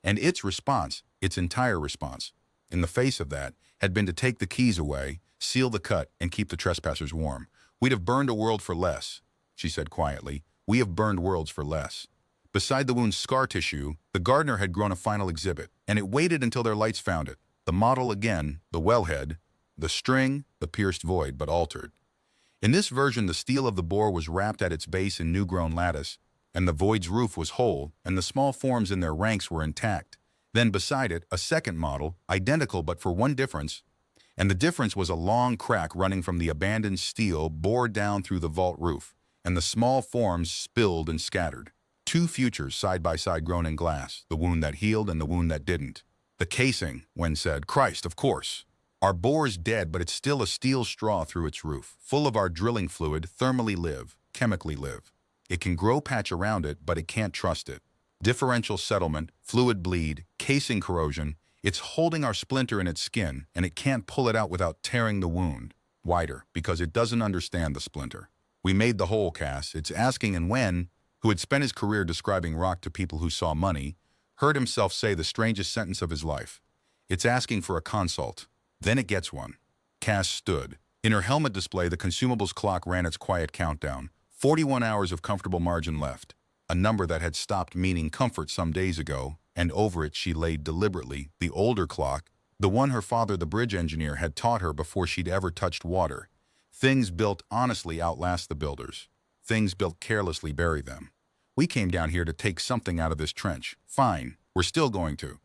And its response, its entire response, in the face of that, had been to take the keys away, seal the cut, and keep the trespassers warm. We'd have burned a world for less, she said quietly. We have burned worlds for less. Beside the wound's scar tissue, the gardener had grown a final exhibit, and it waited until their lights found it. The model again, the wellhead, the string, the pierced void, but altered. In this version, the steel of the bore was wrapped at its base in new-grown lattice, and the void's roof was whole, and the small forms in their ranks were intact. Then beside it, a second model, identical but for one difference, and the difference was a long crack running from the abandoned steel bored down through the vault roof, and the small forms spilled and scattered. 2 futures side by side grown in glass, the wound that healed and the wound that didn't. The casing, Wen said. Christ, of course. Our bore's dead, but it's still a steel straw through its roof, full of our drilling fluid, thermally live, chemically live. It can grow patch around it, but it can't trust it. Differential settlement, fluid bleed, casing corrosion, it's holding our splinter in its skin, and it can't pull it out without tearing the wound wider, because it doesn't understand the splinter. We made the hole, Cass. It's asking, and Wen, who had spent his career describing rock to people who saw money, heard himself say the strangest sentence of his life. It's asking for a consult. Then it gets one. Cass stood. In her helmet display, the consumables clock ran its quiet countdown. 41 hours of comfortable margin left. A number that had stopped meaning comfort some days ago, and over it she laid deliberately the older clock, the one her father, the bridge engineer, had taught her before she'd ever touched water. Things built honestly outlast the builders. Things built carelessly bury them. We came down here to take something out of this trench. Fine, we're still going to.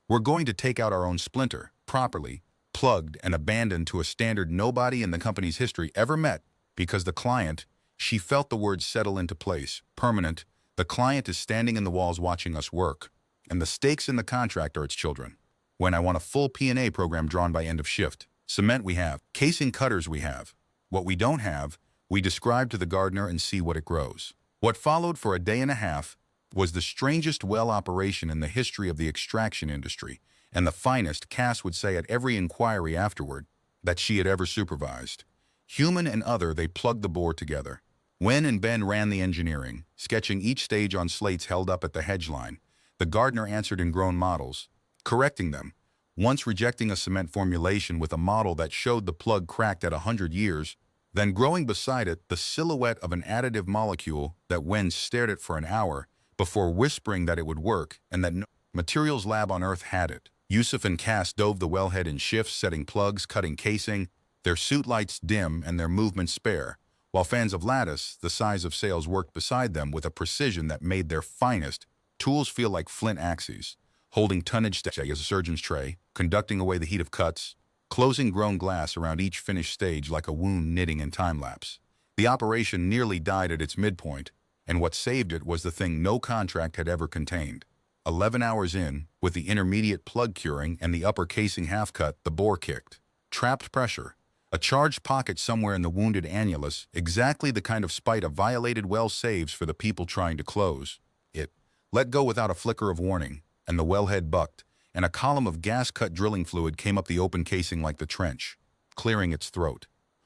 We're going to take out our own splinter, properly, plugged and abandoned to a standard nobody in the company's history ever met, because the client, she felt the words settle into place, permanent. The client is standing in the walls watching us work, and the stakes in the contract are its children. When I want a full P&A program drawn by end of shift. Cement we have, casing cutters we have. What we don't have, we describe to the gardener and see what it grows. What followed for a day and a half was the strangest well operation in the history of the extraction industry, and the finest, Cass would say at every inquiry afterward, that she had ever supervised. Human and other, they plugged the bore together. Wen and Ben ran the engineering, sketching each stage on slates held up at the hedge line. The gardener answered in grown models, correcting them, once rejecting a cement formulation with a model that showed the plug cracked at 100 years, Then growing beside it, the silhouette of an additive molecule that Wen stared at for an hour before whispering that it would work and that no materials lab on Earth had it. Yusuf and Cass dove the wellhead in shifts, setting plugs, cutting casing, their suit lights dim and their movement spare, while fans of lattice, the size of sails, worked beside them with a precision that made their finest tools feel like flint axes, holding tonnage as a surgeon's tray, conducting away the heat of cuts, closing grown glass around each finished stage like a wound knitting in time-lapse. The operation nearly died at its midpoint, and what saved it was the thing no contract had ever contained. 11 hours in, with the intermediate plug curing and the upper casing half-cut, the bore kicked. Trapped pressure. A charged pocket somewhere in the wounded annulus, exactly the kind of spite a violated well saves for the people trying to close. It let go without a flicker of warning, and the wellhead bucked, and a column of gas-cut drilling fluid came up the open casing like the trench, clearing its throat.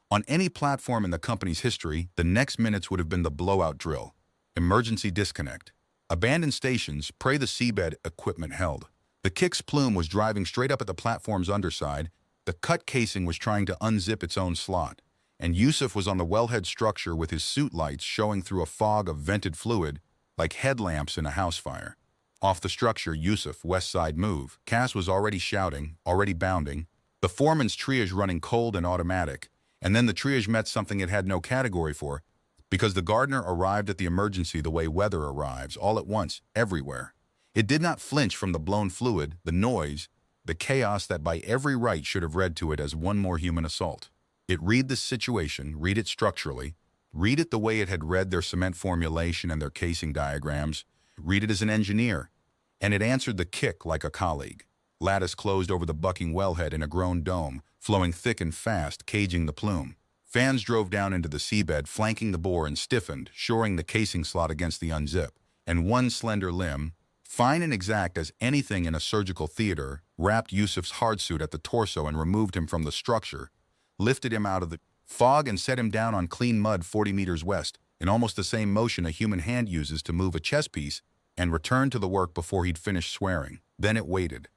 On any platform in the company's history, the next minutes would have been the blowout drill. Emergency disconnect. Abandoned stations, pray the seabed equipment held. The Kick's plume was driving straight up at the platform's underside. The cut casing was trying to unzip its own slot, and Yusuf was on the wellhead structure with his suit lights showing through a fog of vented fluid like headlamps in a house fire. Off the structure, Yusuf, west side move. Cass was already shouting, already bounding. The foreman's triage running cold and automatic, and then the triage met something it had no category for, because the gardener arrived at the emergency the way weather arrives, all at once, everywhere. It did not flinch from the blown fluid, the noise, the chaos that by every right should have read to it as one more human assault. It read the situation, read it structurally, read it the way it had read their cement formulation and their casing diagrams, read it as an engineer, and it answered the Kick like a colleague. Lattice closed over the bucking wellhead in a grown dome, flowing thick and fast, caging the plume. Fans drove down into the seabed, flanking the bore and stiffened, shoring the casing slot against the unzip, and one slender limb, fine and exact as anything in a surgical theater, wrapped Yusuf's hardsuit at the torso and removed him from the structure, lifted him out of the fog and set him down on clean mud 40 meters west, in almost the same motion a human hand uses to move a chess piece, and returned to the work before he'd finished swearing. Then it waited.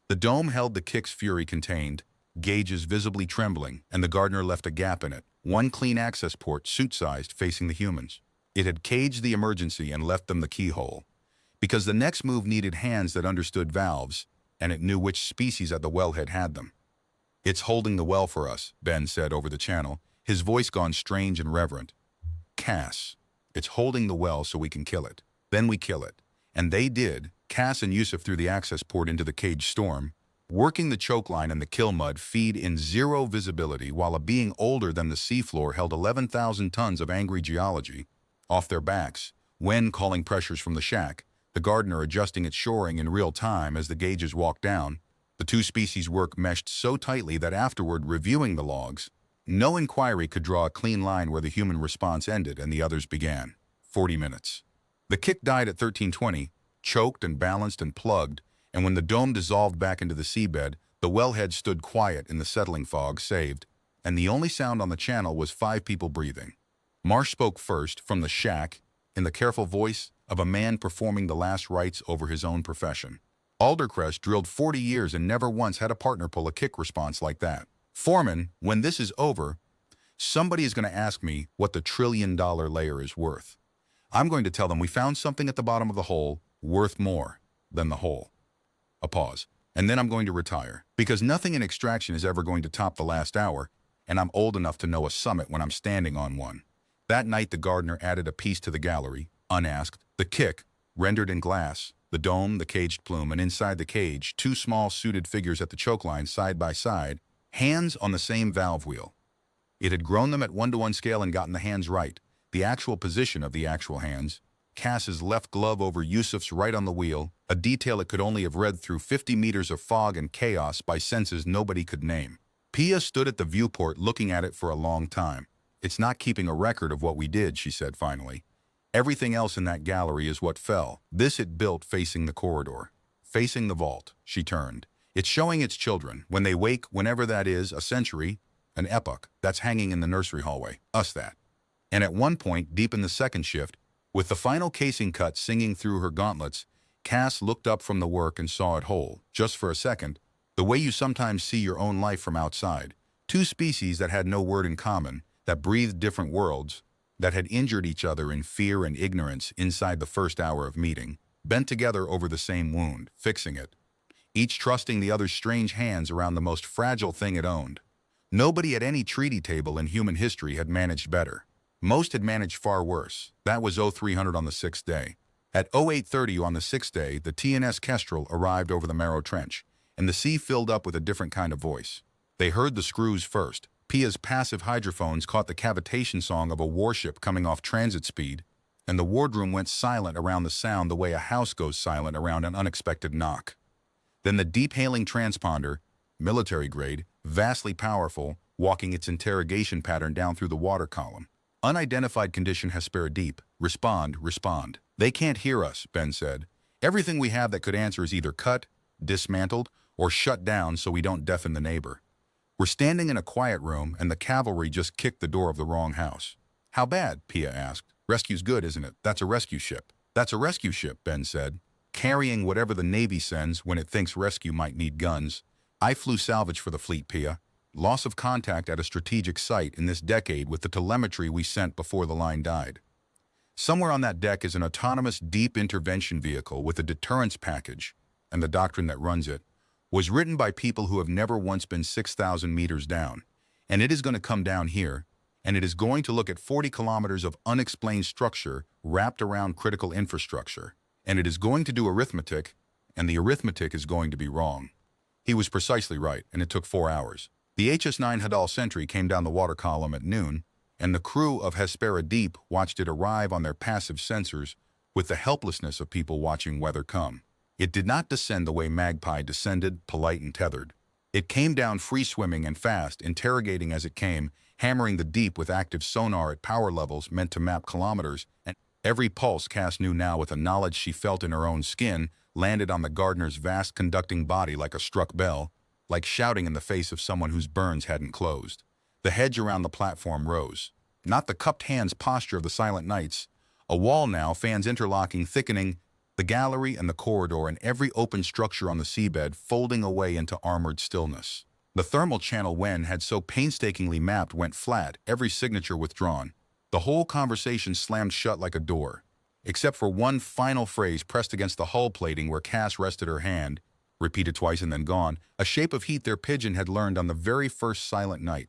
The dome held the Kick's fury contained, gauges visibly trembling, and the gardener left a gap in it, one clean access port, suit-sized, facing the humans. It had caged the emergency and left them the keyhole. Because the next move needed hands that understood valves, and it knew which species at the wellhead had them. "It's holding the well for us," Ben said over the channel, his voice gone strange and reverent. "Cass, it's holding the well so we can kill it. Then we kill it." And they did. Cass and Yusuf through the access port into the cage storm, working the choke line and the kill mud feed in zero visibility while a being older than the seafloor held 11,000 tons of angry geology off their backs, Wen calling pressures from the shack, the gardener adjusting its shoring in real time as the gauges walked down. The two species' work meshed so tightly that afterward, reviewing the logs, no inquiry could draw a clean line where the human response ended and the others began. 40 minutes. The Kick died at 1320, choked and balanced and plugged, and when the dome dissolved back into the seabed, the wellhead stood quiet in the settling fog, saved, and the only sound on the channel was 5 people breathing. Marsh spoke first, from the shack, in the careful voice of a man performing the last rites over his own profession. Aldercrest drilled 40 years and never once had a partner pull a Kick response like that. "Foreman, when this is over, somebody is going to ask me what the $1 trillion layer is worth. I'm going to tell them we found something at the bottom of the hole worth more than the hole." A pause. "And then I'm going to retire, because nothing in extraction is ever going to top the last hour, and I'm old enough to know a summit when I'm standing on one." That night the gardener added a piece to the gallery, unasked. The Kick, rendered in glass, the dome, the caged plume, and inside the cage, 2 small suited figures at the choke line side by side, hands on the same valve wheel. It had grown them at 1-to-1 scale and gotten the hands right, the actual position of the actual hands. Cass's left glove over Yusuf's right on the wheel, a detail it could only have read through 50 meters of fog and chaos by senses nobody could name. Pia stood at the viewport looking at it for a long time. "It's not keeping a record of what we did," she said finally. "Everything else in that gallery is what fell. This it built facing the corridor. Facing the vault." She turned. "It's showing its children, when they wake, whenever that is, a century, an epoch, that's hanging in the nursery hallway. Us that." And at one point, deep in the second shift, with the final casing cut singing through her gauntlets, Cass looked up from the work and saw it whole, just for a second, the way you sometimes see your own life from outside. 2 species that had no word in common, that breathed different worlds, that had injured each other in fear and ignorance inside the first hour of meeting, bent together over the same wound, fixing it, each trusting the other's strange hands around the most fragile thing it owned. Nobody at any treaty table in human history had managed better. Most had managed far worse. That was 0300 on the sixth day. At 0830 on the sixth day, the TNS Kestrel arrived over the Marrow Trench, and the sea filled up with a different kind of voice. They heard the screws first. Pia's passive hydrophones caught the cavitation song of a warship coming off transit speed, and the wardroom went silent around the sound the way a house goes silent around an unexpected knock. Then the deep-hailing transponder, military grade, vastly powerful, walking its interrogation pattern down through the water column. Unidentified condition HFY deep. Respond, respond. They can't hear us, Ben said. Everything we have that could answer is either cut, dismantled, or shut down so we don't deafen the neighbor. We're standing in a quiet room and the cavalry just kicked the door of the wrong house. How bad? Pia asked. Rescue's good, isn't it? That's a rescue ship. That's a rescue ship, Ben said. Carrying whatever the Navy sends when it thinks rescue might need guns. I flew salvage for the fleet, Pia. Loss of contact at a strategic site in this decade with the telemetry we sent before the line died. Somewhere on that deck is an autonomous deep intervention vehicle with a deterrence package, and the doctrine that runs it was written by people who have never once been 6,000 meters down. And it is going to come down here, and it is going to look at 40 kilometers of unexplained structure wrapped around critical infrastructure. And it is going to do arithmetic, and the arithmetic is going to be wrong. He was precisely right, and it took 4 hours. The HS-9 Hadal Sentry came down the water column at noon, and the crew of HFY Deep watched it arrive on their passive sensors with the helplessness of people watching weather come. It did not descend the way Magpie descended, polite and tethered. It came down free-swimming and fast, interrogating as it came, hammering the deep with active sonar at power levels meant to map kilometers, and every pulse Cass knew now with a knowledge she felt in her own skin landed on the gardener's vast conducting body like a struck bell, like shouting in the face of someone whose burns hadn't closed. The hedge around the platform rose. Not the cupped hands posture of the silent nights. A wall now, fans interlocking, thickening, the gallery and the corridor and every open structure on the seabed folding away into armored stillness. The thermal channel Wen had so painstakingly mapped went flat, every signature withdrawn. The whole conversation slammed shut like a door, except for one final phrase pressed against the hull plating where Cass rested her hand, repeated twice and then gone, a shape of heat their pigeon had learned on the very first silent night.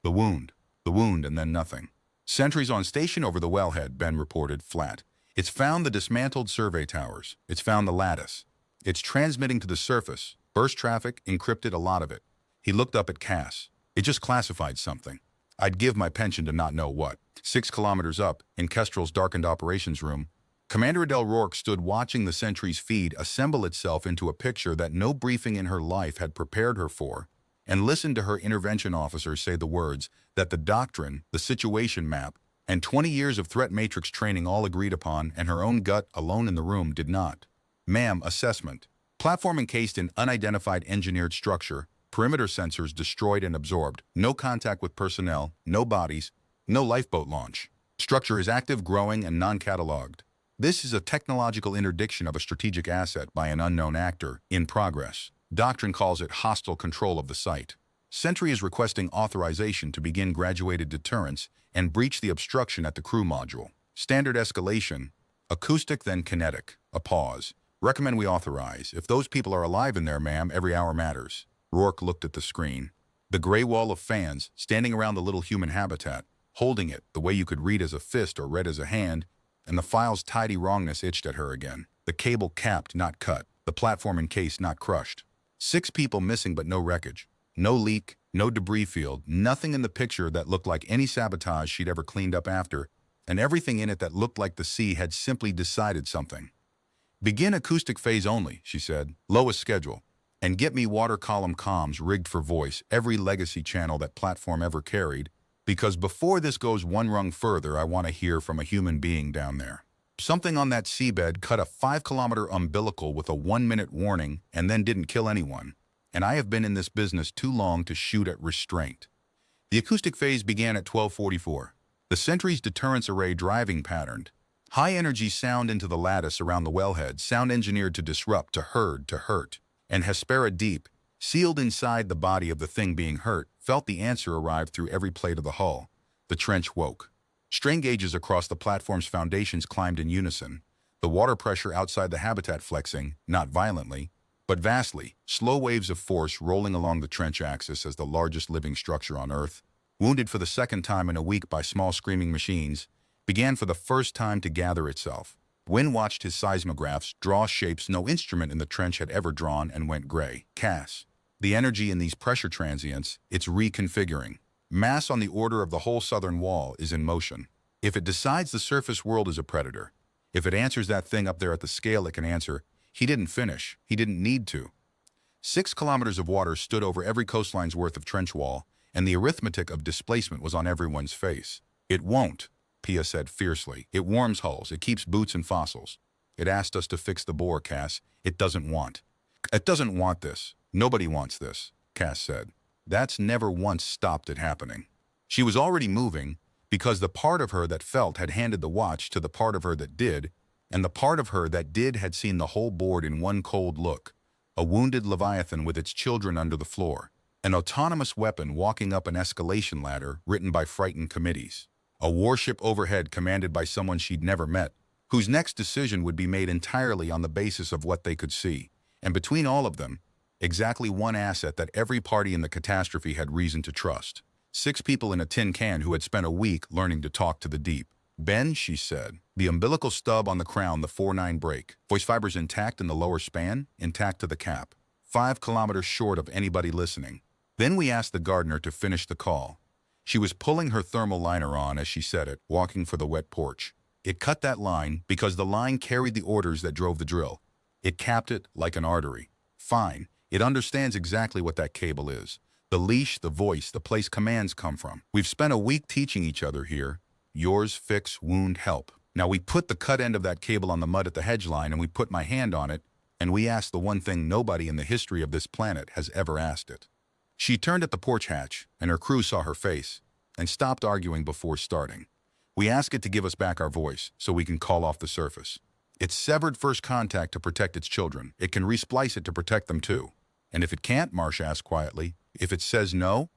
The wound, and then nothing. Sentries on station over the wellhead, Ben reported, flat. It's found the dismantled survey towers. It's found the lattice. It's transmitting to the surface. Burst traffic, encrypted, a lot of it. He looked up at Cass. It just classified something. I'd give my pension to not know what. 6 kilometers up, in Kestrel's darkened operations room, Commander Adele Rourke stood watching the Sentry's feed assemble itself into a picture that no briefing in her life had prepared her for, and listened to her intervention officer say the words that the doctrine, the situation map, and 20 years of threat matrix training all agreed upon, and her own gut, alone in the room, did not. Ma'am, assessment. Platform encased in unidentified engineered structure, perimeter sensors destroyed and absorbed, no contact with personnel, no bodies, no lifeboat launch. Structure is active, growing, and non-cataloged. This is a technological interdiction of a strategic asset by an unknown actor, in progress. Doctrine calls it hostile control of the site. Sentry is requesting authorization to begin graduated deterrence and breach the obstruction at the crew module. Standard escalation, acoustic then kinetic. A pause. Recommend we authorize. If those people are alive in there, ma'am, every hour matters. Rourke looked at the screen. The gray wall of fans, standing around the little human habitat, holding it the way you could read as a fist or read as a hand, and the file's tidy wrongness itched at her again. The cable capped, not cut. The platform encased, not crushed. 6 people missing but no wreckage. No leak, no debris field, nothing in the picture that looked like any sabotage she'd ever cleaned up after, and everything in it that looked like the sea had simply decided something. Begin acoustic phase only, she said. Lowest schedule. And get me water column comms rigged for voice, every legacy channel that platform ever carried, because before this goes one rung further, I want to hear from a human being down there. Something on that seabed cut a 5-kilometer umbilical with a 1-minute warning and then didn't kill anyone. And I have been in this business too long to shoot at restraint. The acoustic phase began at 12:44. The Sentry's deterrence array driving patterned. High-energy sound into the lattice around the wellhead, sound engineered to disrupt, to herd, to hurt. And HFY Deep, sealed inside the body of the thing being hurt, felt the answer arrive through every plate of the hull. The trench woke. Strain gauges across the platform's foundations climbed in unison, the water pressure outside the habitat flexing, not violently, but vastly, slow waves of force rolling along the trench axis as the largest living structure on Earth, wounded for the second time in a week by small screaming machines, began for the first time to gather itself. Wynne watched his seismographs draw shapes no instrument in the trench had ever drawn and went gray. Cass. The energy in these pressure transients, it's reconfiguring. Mass on the order of the whole southern wall is in motion. If it decides the surface world is a predator, if it answers that thing up there at the scale it can answer, he didn't finish. He didn't need to. 6 kilometers of water stood over every coastline's worth of trench wall, and the arithmetic of displacement was on everyone's face. It won't, Pia said fiercely. It warms hulls. It keeps boots and fossils. It asked us to fix the bore, Cass. It doesn't want. It doesn't want this. Nobody wants this, Cass said. That's never once stopped it happening. She was already moving, because the part of her that felt had handed the watch to the part of her that did, and the part of her that did had seen the whole board in one cold look. A wounded Leviathan with its children under the floor. An autonomous weapon walking up an escalation ladder written by frightened committees. A warship overhead commanded by someone she'd never met, whose next decision would be made entirely on the basis of what they could see. And between all of them, exactly one asset that every party in the catastrophe had reason to trust. 6 people in a tin can who had spent a week learning to talk to the deep. Ben, she said, the umbilical stub on the crown, the 4-9 break. Voice fibers intact in the lower span, intact to the cap. 5 kilometers short of anybody listening. Then we asked the gardener to finish the call. She was pulling her thermal liner on as she said it, walking for the wet porch. It cut that line because the line carried the orders that drove the drill. It capped it like an artery. Fine. It understands exactly what that cable is. The leash, the voice, the place commands come from. We've spent a week teaching each other here. Yours, fix, wound, help. Now we put the cut end of that cable on the mud at the hedge line and we put my hand on it, and we asked the one thing nobody in the history of this planet has ever asked it. She turned at the porch hatch, and her crew saw her face, and stopped arguing before starting. We ask it to give us back our voice, so we can call off the surface. It's severed first contact to protect its children. It can resplice it to protect them too. And if it can't, Marsh asked quietly, if it says no,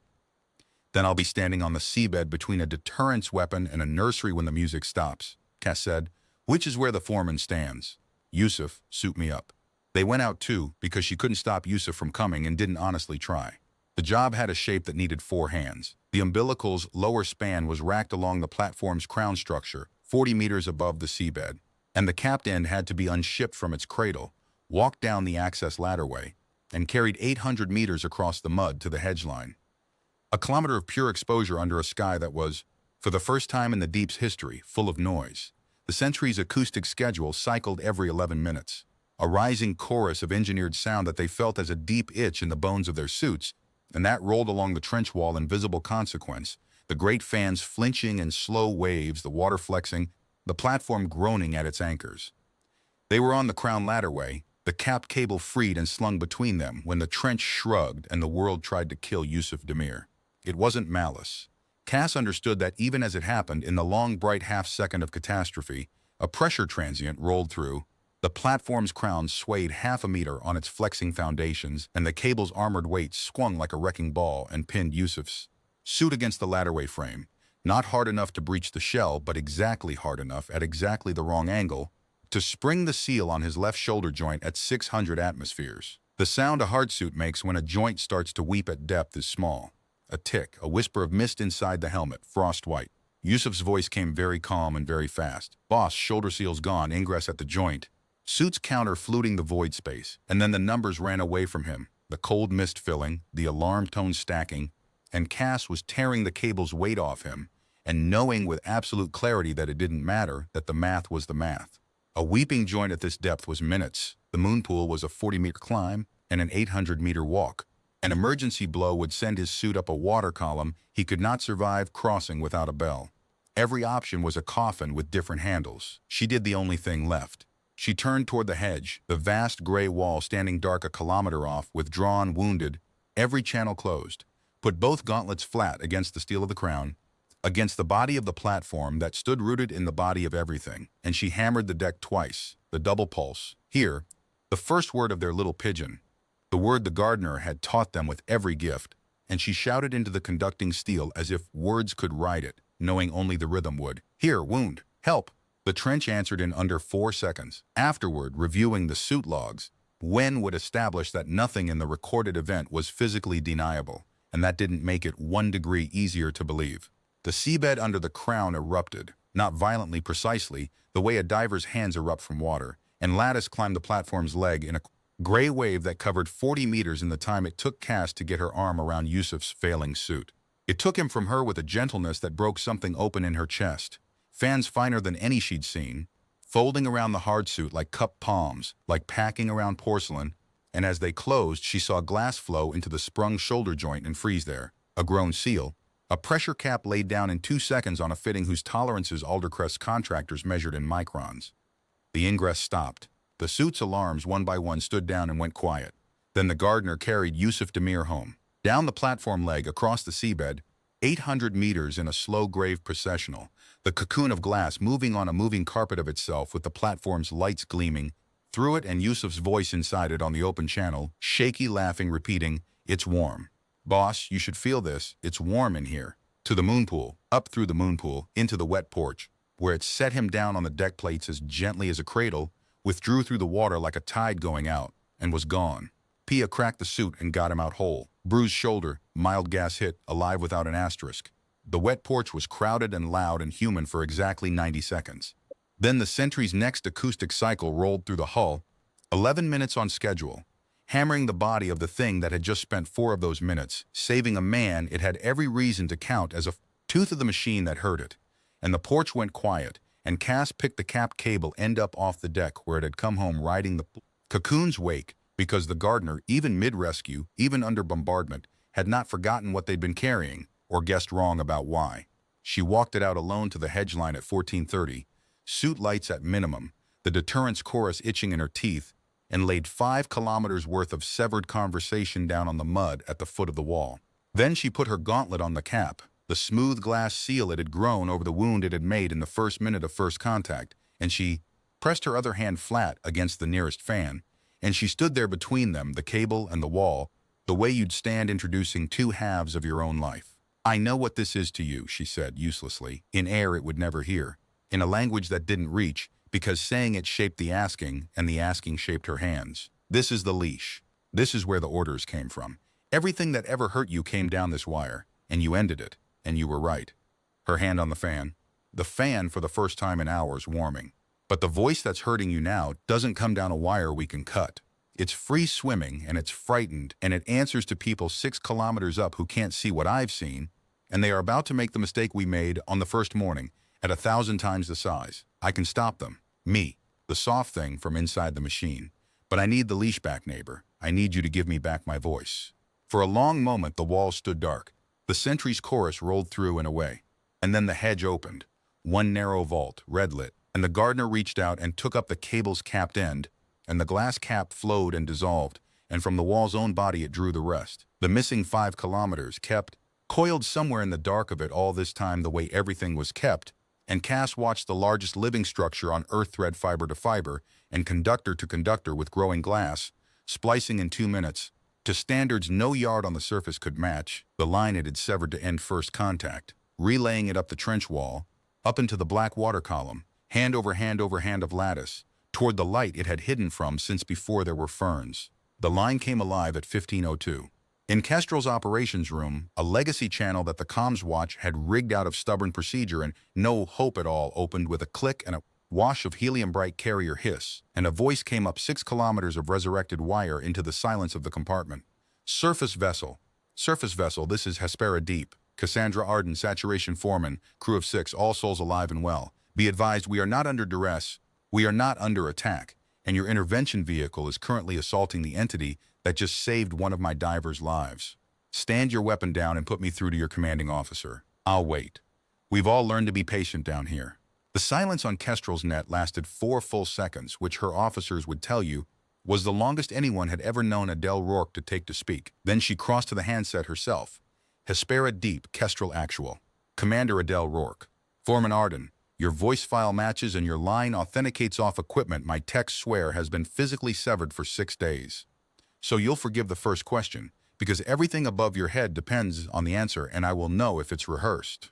then I'll be standing on the seabed between a deterrence weapon and a nursery when the music stops, Cass said, which is where the foreman stands. Yusuf, suit me up. They went out too, because she couldn't stop Yusuf from coming and didn't honestly try. The job had a shape that needed 4 hands. The umbilical's lower span was racked along the platform's crown structure, 40 meters above the seabed, and the capped end had to be unshipped from its cradle, walked down the access ladderway, and carried 800 meters across the mud to the hedge line. A kilometer of pure exposure under a sky that was, for the first time in the deep's history, full of noise. The Sentry's acoustic schedule cycled every 11 minutes, a rising chorus of engineered sound that they felt as a deep itch in the bones of their suits, and that rolled along the trench wall in visible consequence, the great fans flinching in slow waves, the water flexing, the platform groaning at its anchors. They were on the crown ladderway, the capped cable freed and slung between them when the trench shrugged and the world tried to kill Yusuf Demir. It wasn't malice. Cass understood that even as it happened, in the long, bright half-second of catastrophe, a pressure transient rolled through. The platform's crown swayed half a meter on its flexing foundations, and the cable's armored weight swung like a wrecking ball and pinned Yusuf's suit against the ladderway frame, not hard enough to breach the shell, but exactly hard enough at exactly the wrong angle to spring the seal on his left shoulder joint at 600 atmospheres. The sound a hardsuit makes when a joint starts to weep at depth is small. A tick, a whisper of mist inside the helmet, frost white. Yusuf's voice came very calm and very fast. Boss, shoulder seal's gone, ingress at the joint. Suits counter fluting the void space, and then the numbers ran away from him, the cold mist filling, the alarm tone stacking, and Cass was tearing the cable's weight off him, and knowing with absolute clarity that it didn't matter, that the math was the math. A weeping joint at this depth was minutes. The moon pool was a 40-meter climb and an 800-meter walk. An emergency blow would send his suit up a water column he could not survive crossing without a bell. Every option was a coffin with different handles. She did the only thing left. She turned toward the hedge, the vast gray wall standing dark a kilometer off, withdrawn, wounded, every channel closed, put both gauntlets flat against the steel of the crown, against the body of the platform that stood rooted in the body of everything, and she hammered the deck twice, the double pulse. Here, the first word of their little pigeon, the word the gardener had taught them with every gift, and she shouted into the conducting steel as if words could write it. knowing only the rhythm would. Here, wound. Help. The trench answered in under 4 seconds. Afterward, reviewing the suit logs, Wen would establish that nothing in the recorded event was physically deniable, and that didn't make it 1 degree easier to believe. The seabed under the crown erupted, not violently precisely, the way a diver's hands erupt from water, and Lattice climbed the platform's leg in a gray wave that covered 40 meters in the time it took Cass to get her arm around Yusuf's failing suit. It took him from her with a gentleness that broke something open in her chest, fans finer than any she'd seen, folding around the hard suit like cupped palms, like packing around porcelain, and as they closed, she saw glass flow into the sprung shoulder joint and freeze there, a grown seal, a pressure cap laid down in 2 seconds on a fitting whose tolerances Aldercrest contractors measured in microns. The ingress stopped. The suit's alarms one by one stood down and went quiet. Then the gardener carried Yusuf Demir home. Down the platform leg, across the seabed, 800 meters in a slow grave processional, the cocoon of glass moving on a moving carpet of itself with the platform's lights gleaming, through it and Yusuf's voice inside it on the open channel, shaky laughing, repeating, "It's warm. Boss, you should feel this. It's warm in here." To the moon pool, up through the moon pool, into the wet porch, where it set him down on the deck plates as gently as a cradle, withdrew through the water like a tide going out, and was gone. Pia cracked the suit and got him out whole. Bruised shoulder, mild gas hit, alive without an asterisk. The wet porch was crowded and loud and human for exactly 90 seconds. Then the Sentry's next acoustic cycle rolled through the hull, 11 minutes on schedule, hammering the body of the thing that had just spent 4 of those minutes, saving a man it had every reason to count as a tooth of the machine that hurt it. And the porch went quiet, and Cass picked the capped cable end up off the deck where it had come home riding the cocoon's wake, because the gardener, even mid-rescue, even under bombardment, had not forgotten what they'd been carrying, or guessed wrong about why. She walked it out alone to the hedge line at 14:30, suit lights at minimum, the deterrence chorus itching in her teeth, and laid 5 kilometers worth of severed conversation down on the mud at the foot of the wall. Then she put her gauntlet on the cap, the smooth glass seal it had grown over the wound it had made in the first minute of first contact, and she pressed her other hand flat against the nearest fan, and she stood there between them, the cable and the wall, the way you'd stand introducing 2 halves of your own life. "I know what this is to you," she said uselessly, in air it would never hear, in a language that didn't reach, because saying it shaped the asking, and the asking shaped her hands. "This is the leash. This is where the orders came from. Everything that ever hurt you came down this wire, and you ended it, and you were right." Her hand on the fan. The fan for the first time in hours warming. "But the voice that's hurting you now doesn't come down a wire we can cut. It's free swimming, and it's frightened, and it answers to people 6 kilometers up who can't see what I've seen, and they are about to make the mistake we made on the first morning, at 1,000 times the size. I can stop them. Me, the soft thing from inside the machine. But I need the leash back, neighbor. I need you to give me back my voice." For a long moment the walls stood dark. The Sentry's chorus rolled through and away. And then the hedge opened. One narrow vault, red-lit, and the gardener reached out and took up the cable's capped end, and the glass cap flowed and dissolved, and from the wall's own body it drew the rest. The missing 5 kilometers kept, coiled somewhere in the dark of it all this time the way everything was kept, and Cass watched the largest living structure on Earth thread fiber to fiber and conductor to conductor with growing glass, splicing in 2 minutes, to standards no yard on the surface could match, the line it had severed to end first contact, relaying it up the trench wall, up into the black water column, hand over hand over hand of lattice, toward the light it had hidden from since before there were ferns. The line came alive at 15:02. In Kestrel's operations room, a legacy channel that the comms watch had rigged out of stubborn procedure and no hope at all opened with a click and a wash of helium-bright carrier hiss, and a voice came up 6 kilometers of resurrected wire into the silence of the compartment. Surface vessel, this is Hespera Deep. Cassandra Arden, saturation foreman, crew of 6, all souls alive and well. Be advised, we are not under duress, we are not under attack, and your intervention vehicle is currently assaulting the entity that just saved one of my divers' lives. Stand your weapon down and put me through to your commanding officer. I'll wait. We've all learned to be patient down here. The silence on Kestrel's net lasted 4 full seconds, which her officers would tell you was the longest anyone had ever known Adele Rourke to take to speak. Then she crossed to the handset herself. Hespera Deep, Kestrel Actual. Commander Adele Rourke. Foreman Arden, your voice file matches and your line authenticates off equipment my techs swear has been physically severed for 6 days. So you'll forgive the first question, because everything above your head depends on the answer and I will know if it's rehearsed.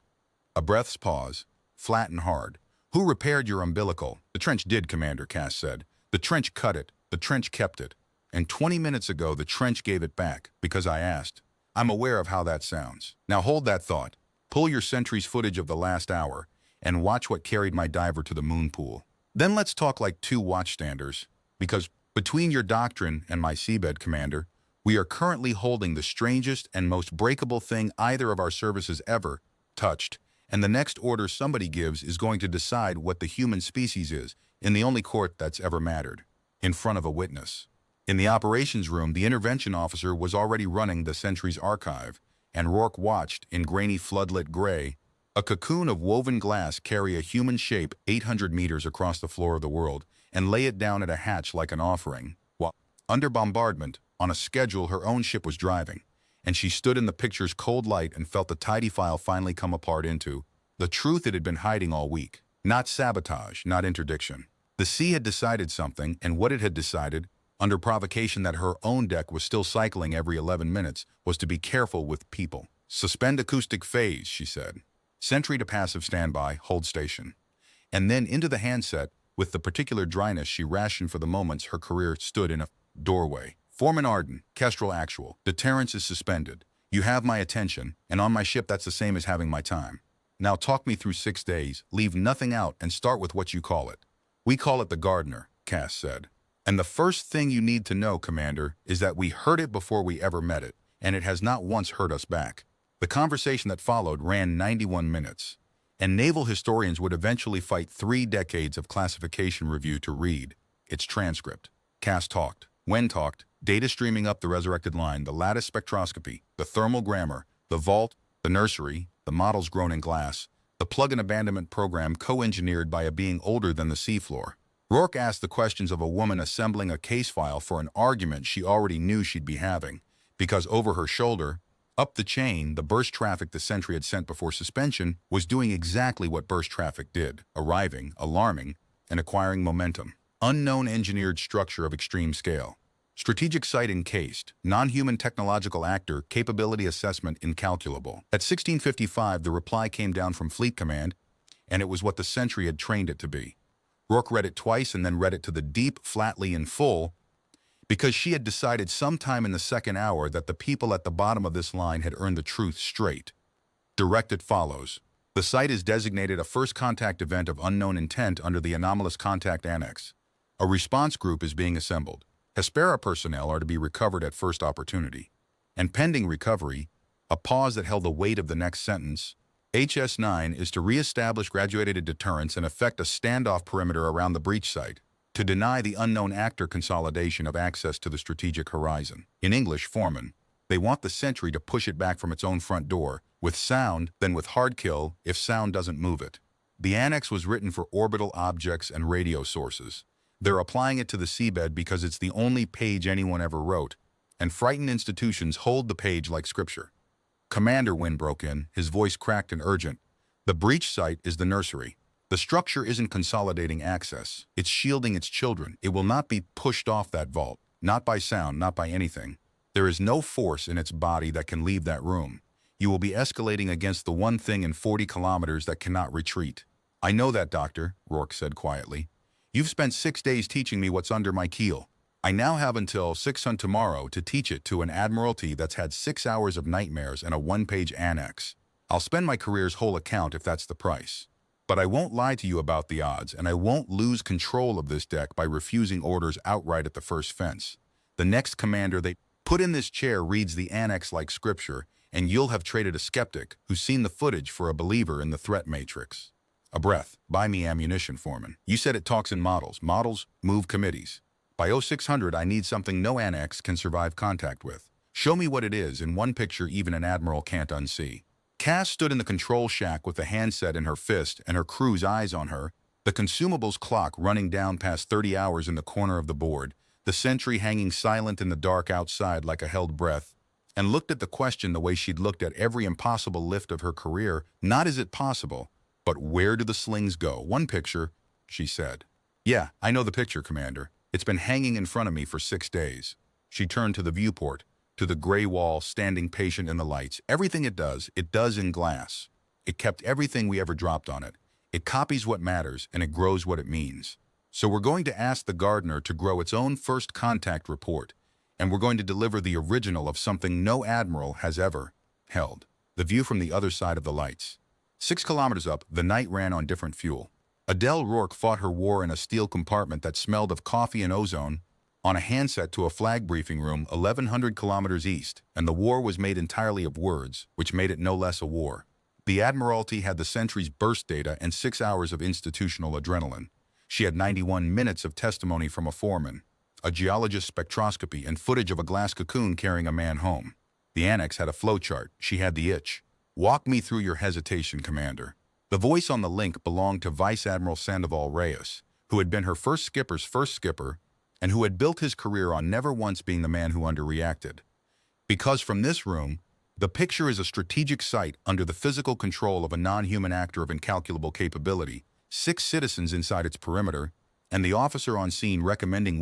A breath's pause, flat and hard. Who repaired your umbilical? The trench did, Commander, Cass said. The trench cut it. The trench kept it. And 20 minutes ago, the trench gave it back, because I asked. I'm aware of how that sounds. Now hold that thought. Pull your sentry's footage of the last hour, and watch what carried my diver to the moon pool. Then let's talk like two watchstanders, because between your doctrine and my seabed, Commander, we are currently holding the strangest and most breakable thing either of our services ever touched, and the next order somebody gives is going to decide what the human species is in the only court that's ever mattered, in front of a witness. In the operations room, the intervention officer was already running the Sentry's archive, and Rourke watched, in grainy floodlit gray, a cocoon of woven glass carry a human shape 800 meters across the floor of the world and lay it down at a hatch like an offering, while, under bombardment, on a schedule her own ship was driving, and she stood in the picture's cold light and felt the tidy file finally come apart into the truth it had been hiding all week. Not sabotage, not interdiction. The sea had decided something, and what it had decided, under provocation that her own deck was still cycling every 11 minutes, was to be careful with people. Suspend acoustic phase, she said. Sentry to passive standby, hold station. And then into the handset, with the particular dryness she rationed for the moments her career stood in a doorway. Foreman Arden, Kestrel actual. Deterrence is suspended. You have my attention, and on my ship that's the same as having my time. Now talk me through 6 days, leave nothing out, and start with what you call it. We call it the Gardener, Cass said. And the first thing you need to know, Commander, is that we heard it before we ever met it, and it has not once heard us back. The conversation that followed ran 91 minutes, and naval historians would eventually fight 3 decades of classification review to read its transcript. Cass talked. When talked, data streaming up the resurrected line, the lattice spectroscopy, the thermal grammar, the vault, the nursery, the models grown in glass, the plug-in abandonment program co-engineered by a being older than the seafloor. Rourke asked the questions of a woman assembling a case file for an argument she already knew she'd be having, because over her shoulder, up the chain, the burst traffic the Sentry had sent before suspension was doing exactly what burst traffic did, arriving, alarming, and acquiring momentum. Unknown engineered structure of extreme scale. Strategic site encased, non-human technological actor, capability assessment incalculable. At 16:55, the reply came down from Fleet Command, and it was what the Sentry had trained it to be. Rourke read it twice and then read it to the deep, flatly in full, because she had decided sometime in the second hour that the people at the bottom of this line had earned the truth straight. Directed follows. The site is designated a first contact event of unknown intent under the anomalous contact annex. A response group is being assembled. Hespera personnel are to be recovered at first opportunity. And pending recovery, a pause that held the weight of the next sentence, HS-9 is to re-establish graduated deterrence and effect a standoff perimeter around the breach site, to deny the unknown actor consolidation of access to the strategic horizon. In English, Foreman, they want the Sentry to push it back from its own front door, with sound, then with hard kill if sound doesn't move it. The annex was written for orbital objects and radio sources. They're applying it to the seabed because it's the only page anyone ever wrote, and frightened institutions hold the page like scripture. Commander Wynne broke in, his voice cracked and urgent. The breach site is the nursery. The structure isn't consolidating access. It's shielding its children. It will not be pushed off that vault, not by sound, not by anything. There is no force in its body that can leave that room. You will be escalating against the one thing in 40 kilometers that cannot retreat. I know that, Doctor, Rourke said quietly. You've spent 6 days teaching me what's under my keel. I now have until 6 on tomorrow to teach it to an admiralty that's had 6 hours of nightmares and a 1-page annex. I'll spend my career's whole account if that's the price. But I won't lie to you about the odds, and I won't lose control of this deck by refusing orders outright at the first fence. The next commander they put in this chair reads the annex like scripture, and you'll have traded a skeptic who's seen the footage for a believer in the threat matrix. A breath. Buy me ammunition, Foreman. You said it talks in models. Models move committees. By 0600, I need something no annex can survive contact with. Show me what it is in one picture even an admiral can't unsee. Cass stood in the control shack with the handset in her fist and her crew's eyes on her, the consumables clock running down past 30 hours in the corner of the board, the Sentry hanging silent in the dark outside like a held breath, and looked at the question the way she'd looked at every impossible lift of her career, not is it possible, but where do the slings go? One picture, she said. Yeah, I know the picture, Commander. It's been hanging in front of me for 6 days. She turned to the viewport, to the gray wall standing patient in the lights. Everything it does in glass. It kept everything we ever dropped on it. It copies what matters, and it grows what it means. So we're going to ask the gardener to grow its own first contact report, and we're going to deliver the original of something no admiral has ever held. The view from the other side of the lights. 6 kilometers up, the night ran on different fuel. Adele Rourke fought her war in a steel compartment that smelled of coffee and ozone, on a handset to a flag briefing room 1,100 kilometers east, and the war was made entirely of words, which made it no less a war. The Admiralty had the Sentry's burst data and 6 hours of institutional adrenaline. She had 91 minutes of testimony from a foreman, a geologist's spectroscopy, and footage of a glass cocoon carrying a man home. The annex had a flowchart. She had the itch. Walk me through your hesitation, Commander. The voice on the link belonged to Vice Admiral Sandoval Reyes, who had been her first skipper's first skipper, and who had built his career on never once being the man who underreacted. Because from this room, the picture is a strategic site under the physical control of a non-human actor of incalculable capability, 6 citizens inside its perimeter, and the officer on scene recommending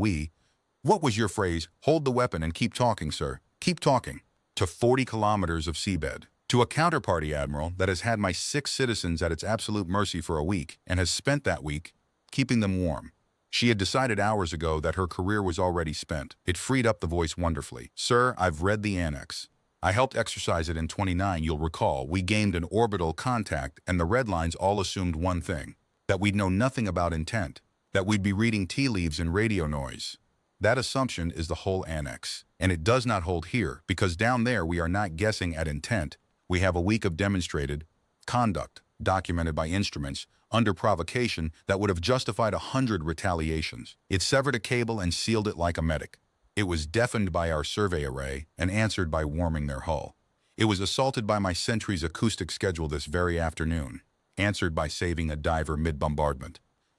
what was your phrase, hold the weapon and keep talking, sir, keep talking, to 40 kilometers of seabed. To a counterparty admiral that has had my 6 citizens at its absolute mercy for a week and has spent that week keeping them warm. She had decided hours ago that her career was already spent. It freed up the voice wonderfully. Sir, I've read the annex. I helped exercise it in 29, you'll recall. We gained an orbital contact, and the red lines all assumed one thing, that we'd know nothing about intent, that we'd be reading tea leaves and radio noise. That assumption is the whole annex, and it does not hold here, because down there we are not guessing at intent. We have a week of demonstrated conduct, documented by instruments, under provocation that would have justified 100 retaliations. It severed a cable and sealed it like a medic. It was deafened by our survey array and answered by warming their hull. It was assaulted by my Sentry's acoustic schedule this very afternoon, answered by saving a diver mid-bombardment.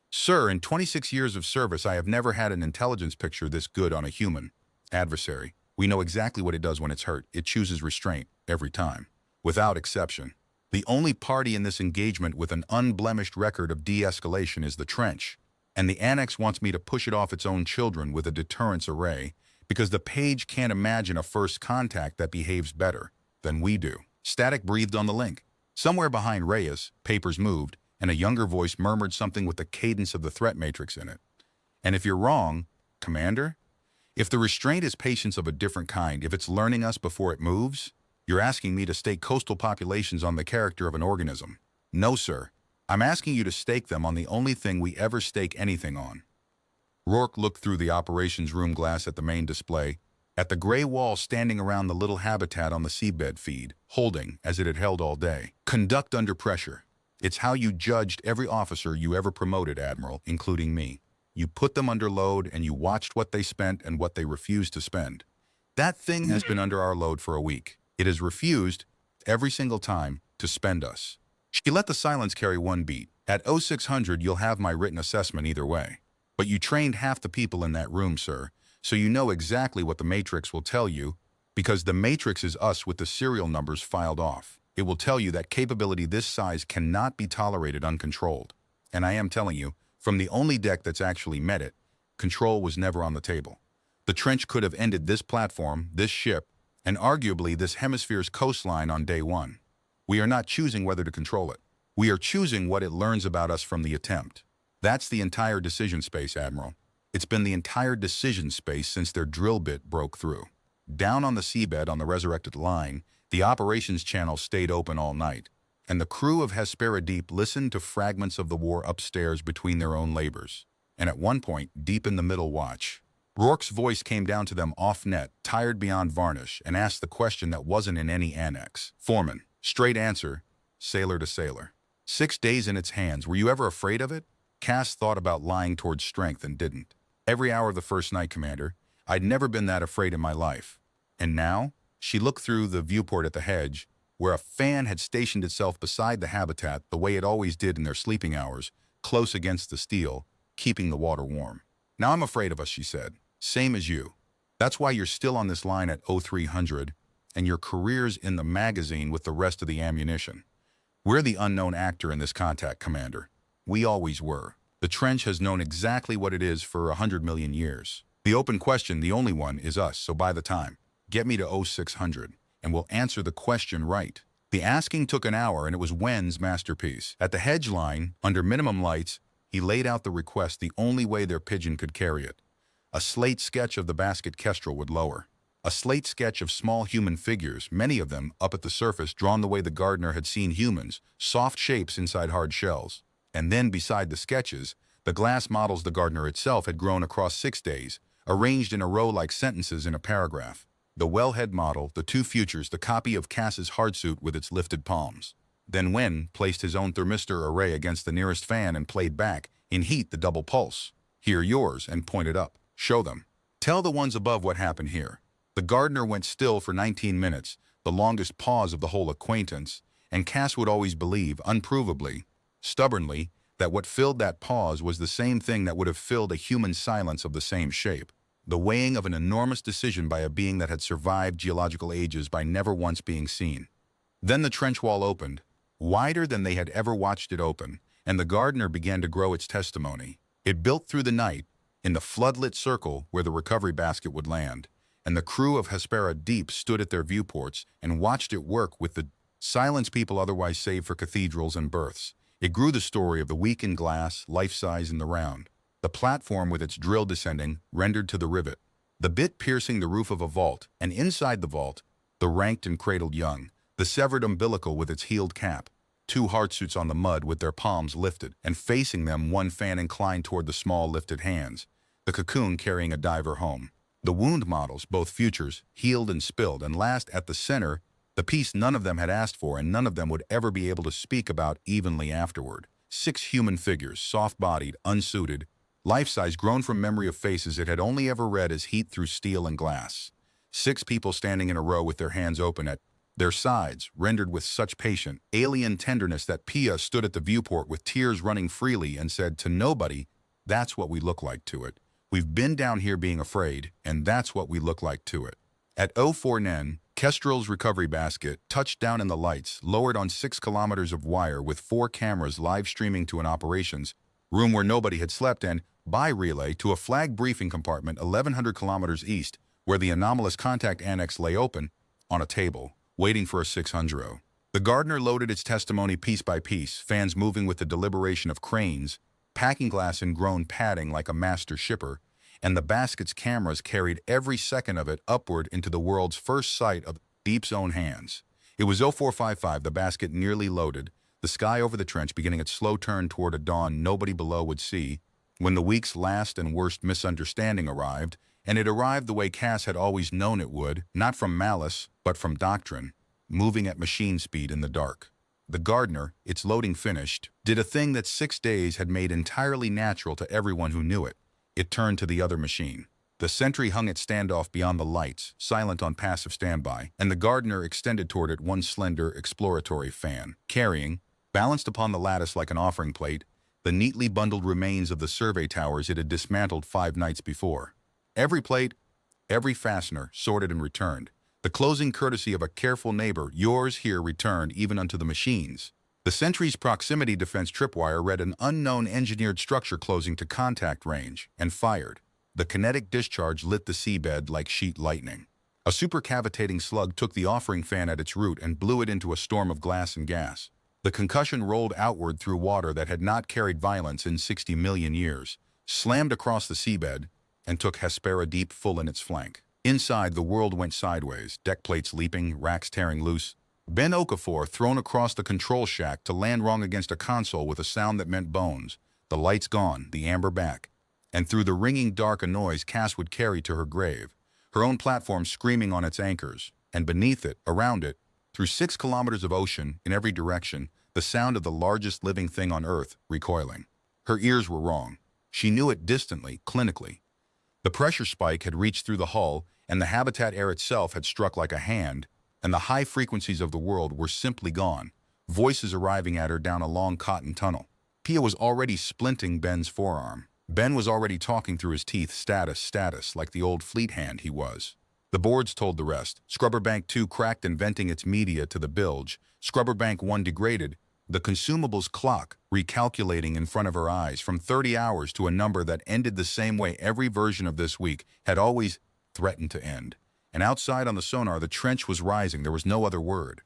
Sir, in 26 years of service, I have never had an intelligence picture this good on a human adversary. We know exactly what it does when it's hurt. It chooses restraint every time, without exception. The only party in this engagement with an unblemished record of de-escalation is the trench, and the annex wants me to push it off its own children with a deterrence array because the page can't imagine a first contact that behaves better than we do. Static breathed on the link. Somewhere behind Reyes, papers moved, and a younger voice murmured something with the cadence of the threat matrix in it. And if you're wrong, Commander, if the restraint is patience of a different kind, if it's learning us before it moves, you're asking me to stake coastal populations on the character of an organism. No, sir. I'm asking you to stake them on the only thing we ever stake anything on. Rourke looked through the operations room glass at the main display, at the gray wall standing around the little habitat on the seabed feed, holding, as it had held all day, conduct under pressure. It's how you judged every officer you ever promoted, Admiral, including me. You put them under load and you watched what they spent and what they refused to spend. That thing has been under our load for a week. It has refused, every single time, to spend us. She let the silence carry one beat. At 0600, you'll have my written assessment either way. But you trained half the people in that room, sir, so you know exactly what the matrix will tell you, because the matrix is us with the serial numbers filed off. It will tell you that capability this size cannot be tolerated uncontrolled. And I am telling you, from the only deck that's actually met it, control was never on the table. The trench could have ended this platform, this ship, and arguably this hemisphere's coastline on day one. We are not choosing whether to control it. We are choosing what it learns about us from the attempt. That's the entire decision space, Admiral. It's been the entire decision space since their drill bit broke through. Down on the seabed on the resurrected line, the operations channel stayed open all night, and the crew of Hespera Deep listened to fragments of the war upstairs between their own labors. And at one point, deep in the middle watch, Rourke's voice came down to them off-net, tired beyond varnish, and asked the question that wasn't in any annex. Foreman. Straight answer, sailor to sailor. 6 days in its hands. Were you ever afraid of it? Cass thought about lying towards strength and didn't. Every hour of the first night, Commander, I'd never been that afraid in my life. And now? She looked through the viewport at the hedge, where a fan had stationed itself beside the habitat the way it always did in their sleeping hours, close against the steel, keeping the water warm. Now I'm afraid of us, she said. Same as you. That's why you're still on this line at 0300, and your career's in the magazine with the rest of the ammunition. We're the unknown actor in this contact, Commander. We always were. The trench has known exactly what it is for 100 million years. The open question, the only one, is us, so by the time, get me to 0600, and we'll answer the question right. The asking took an hour, and it was Wen's masterpiece. At the hedge line, under minimum lights, he laid out the request the only way their pigeon could carry it. A slate sketch of the basket kestrel would lower. A slate sketch of small human figures, many of them, up at the surface, drawn the way the gardener had seen humans, soft shapes inside hard shells. And then, beside the sketches, the glass models the gardener itself had grown across 6 days, arranged in a row like sentences in a paragraph. The wellhead model, the two futures, the copy of Cass's hardsuit with its lifted palms. Then Wen placed his own thermistor array against the nearest fan and played back, in heat, the double pulse. Here yours, and pointed up. Show them. Tell the ones above what happened here. The gardener went still for 19 minutes, the longest pause of the whole acquaintance, and Cass would always believe, unprovably, stubbornly, that what filled that pause was the same thing that would have filled a human silence of the same shape. The weighing of an enormous decision by a being that had survived geological ages by never once being seen. Then the trench wall opened, wider than they had ever watched it open, and the gardener began to grow its testimony. It built through the night, in the floodlit circle where the recovery basket would land, and the crew of HFY Deep stood at their viewports and watched it work with the silence people otherwise save for cathedrals and births. It grew the story of the week in glass, life-size in the round. The platform with its drill descending, rendered to the rivet. The bit piercing the roof of a vault, and inside the vault, the ranked and cradled young. The severed umbilical with its heeled cap. Two hardsuits on the mud with their palms lifted, and facing them one fan inclined toward the small lifted hands. The cocoon carrying a diver home. The wound models, both futures, healed and spilled, and last, at the center, the piece none of them had asked for and none of them would ever be able to speak about evenly afterward. 6 human figures, soft-bodied, unsuited, life-size, grown from memory of faces it had only ever read as heat through steel and glass. 6 people standing in a row with their hands open at their sides, rendered with such patient, alien tenderness that Pia stood at the viewport with tears running freely and said to nobody, "That's what we look like to it. We've been down here being afraid, and that's what we look like to it." At 04:09, Kestrel's recovery basket touched down in the lights, lowered on 6 kilometers of wire with 4 cameras live streaming to an operations room where nobody had slept, and by relay to a flag briefing compartment 1,100 kilometers east, where the anomalous contact annex lay open, on a table, waiting for a 600. The gardener loaded its testimony piece by piece, fans moving with the deliberation of cranes, packing glass in grown padding like a master shipper, and the basket's cameras carried every second of it upward into the world's first sight of Deep's own hands. It was 0455, the basket nearly loaded, the sky over the trench beginning its slow turn toward a dawn nobody below would see, when the week's last and worst misunderstanding arrived, and it arrived the way Cass had always known it would, not from malice, but from doctrine, moving at machine speed in the dark. The gardener, its loading finished, did a thing that 6 days had made entirely natural to everyone who knew it. It turned to the other machine. The sentry hung its standoff beyond the lights, silent on passive standby, and the gardener extended toward it one slender, exploratory fan, carrying, balanced upon the lattice like an offering plate, the neatly bundled remains of the survey towers it had dismantled 5 nights before. Every plate, every fastener, sorted and returned. The closing courtesy of a careful neighbor, yours here returned even unto the machines. The sentry's proximity defense tripwire read an unknown engineered structure closing to contact range, and fired. The kinetic discharge lit the seabed like sheet lightning. A supercavitating slug took the offering fan at its root and blew it into a storm of glass and gas. The concussion rolled outward through water that had not carried violence in 60 million years, slammed across the seabed, and took HFY Deep full in its flank. Inside, the world went sideways, deck plates leaping, racks tearing loose. Ben Okafor thrown across the control shack to land wrong against a console with a sound that meant bones. The lights gone, the amber back. And through the ringing dark a noise Cass would carry to her grave, her own platform screaming on its anchors, and beneath it, around it, through 6 kilometers of ocean, in every direction, the sound of the largest living thing on Earth recoiling. Her ears were wrong. She knew it distantly, clinically. The pressure spike had reached through the hull, and the habitat air itself had struck like a hand, and the high frequencies of the world were simply gone, voices arriving at her down a long cotton tunnel. Pia was already splinting Ben's forearm. Ben was already talking through his teeth, status, like the old fleet hand he was. The boards told the rest. Scrubber Bank 2 cracked and venting its media to the bilge. Scrubber Bank 1 degraded. The consumables clock, recalculating in front of her eyes from 30 hours to a number that ended the same way every version of this week had always threatened to end. And outside on the sonar, the trench was rising. There was no other word.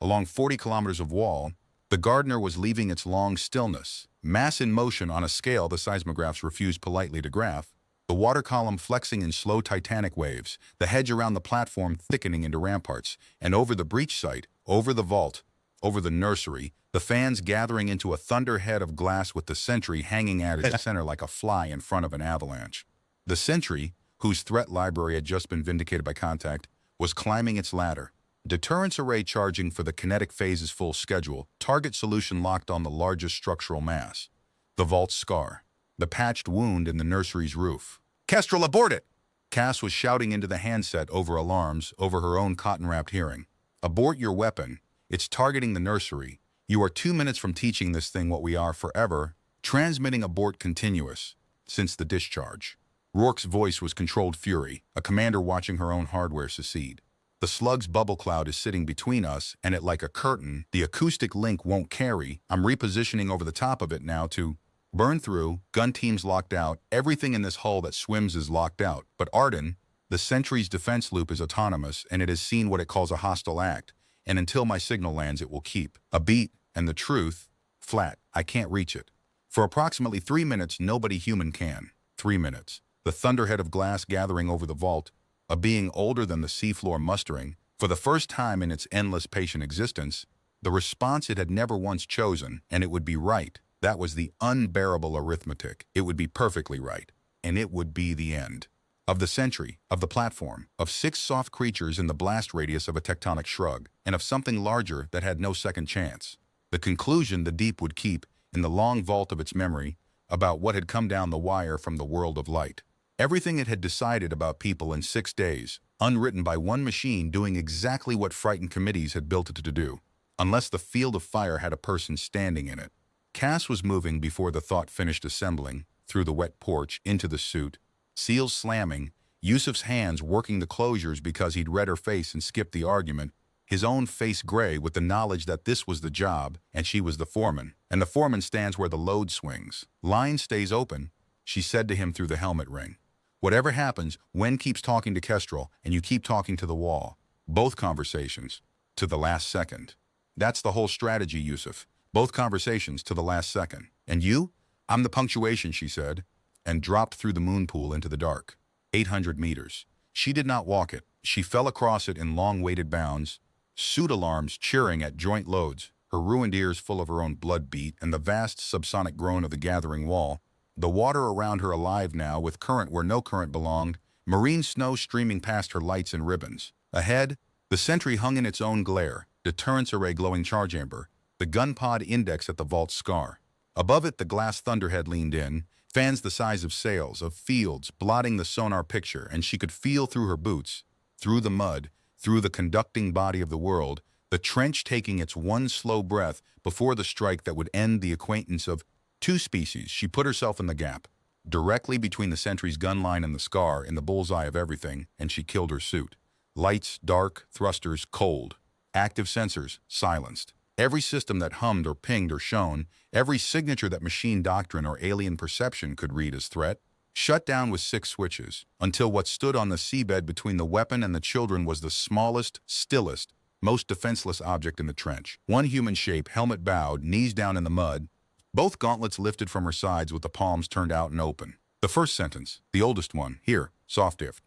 Along 40 kilometers of wall, the Gardner was leaving its long stillness, mass in motion on a scale the seismographs refused politely to graph, the water column flexing in slow titanic waves, the hedge around the platform thickening into ramparts, and over the breach site, over the vault, over the nursery, the fans gathering into a thunderhead of glass with the sentry hanging at its center like a fly in front of an avalanche. The sentry, whose threat library had just been vindicated by contact, was climbing its ladder. Deterrence array charging for the kinetic phase's full schedule, target solution locked on the largest structural mass. The vault's scar. The patched wound in the nursery's roof. "Kestrel, abort it!" Cass was shouting into the handset over alarms, over her own cotton-wrapped hearing. "Abort your weapon. It's targeting the nursery. You are 2 minutes from teaching this thing what we are forever, transmitting abort continuous, since the discharge." Rourke's voice was controlled fury, a commander watching her own hardware secede. "The slug's bubble cloud is sitting between us, and it like a curtain. The acoustic link won't carry. I'm repositioning over the top of it now to burn through. Gun teams locked out. Everything in this hull that swims is locked out. But Arden, the sentry's defense loop is autonomous, and it has seen what it calls a hostile act. And until my signal lands, it will keep. A beat, and the truth, flat. I can't reach it. For approximately 3 minutes, nobody human can. 3 minutes. The thunderhead of glass gathering over the vault, a being older than the seafloor mustering, for the first time in its endless patient existence, the response it had never once chosen, and it would be right. That was the unbearable arithmetic. It would be perfectly right. And it would be the end. Of the century, of the platform, of 6 soft creatures in the blast radius of a tectonic shrug, and of something larger that had no second chance. The conclusion the deep would keep, in the long vault of its memory, about what had come down the wire from the world of light. Everything it had decided about people in 6 days, unwritten by one machine doing exactly what frightened committees had built it to do, unless the field of fire had a person standing in it. Cass was moving before the thought finished assembling, through the wet porch, into the suit, seals slamming, Yusuf's hands working the closures because he'd read her face and skipped the argument, his own face gray with the knowledge that this was the job and she was the foreman, and the foreman stands where the load swings. "Line stays open," she said to him through the helmet ring. "Whatever happens, Wen keeps talking to Kestrel, and you keep talking to the wall. Both conversations, to the last second. That's the whole strategy, Yusuf. Both conversations to the last second. And you? I'm the punctuation," she said, and dropped through the moon pool into the dark. 800 meters. She did not walk it. She fell across it in long-weighted bounds, suit alarms cheering at joint loads, her ruined ears full of her own blood beat and the vast subsonic groan of the gathering wall. The water around her alive now with current where no current belonged, marine snow streaming past her lights and ribbons. Ahead, the sentry hung in its own glare, deterrence array glowing charge amber, the gun pod index at the vault's scar. Above it, the glass thunderhead leaned in, fans the size of sails, of fields, blotting the sonar picture, and she could feel through her boots, through the mud, through the conducting body of the world, the trench taking its one slow breath before the strike that would end the acquaintance of 2 species. She put herself in the gap, directly between the sentry's gun line and the scar, in the bullseye of everything, and she killed her suit. Lights, dark, thrusters, cold. Active sensors, silenced. Every system that hummed or pinged or shone, every signature that machine doctrine or alien perception could read as threat, shut down with 6 switches, until what stood on the seabed between the weapon and the children was the smallest, stillest, most defenseless object in the trench. One human shape, helmet bowed, knees down in the mud, both gauntlets lifted from her sides with the palms turned out and open. The first sentence, the oldest one, "Here, soft if."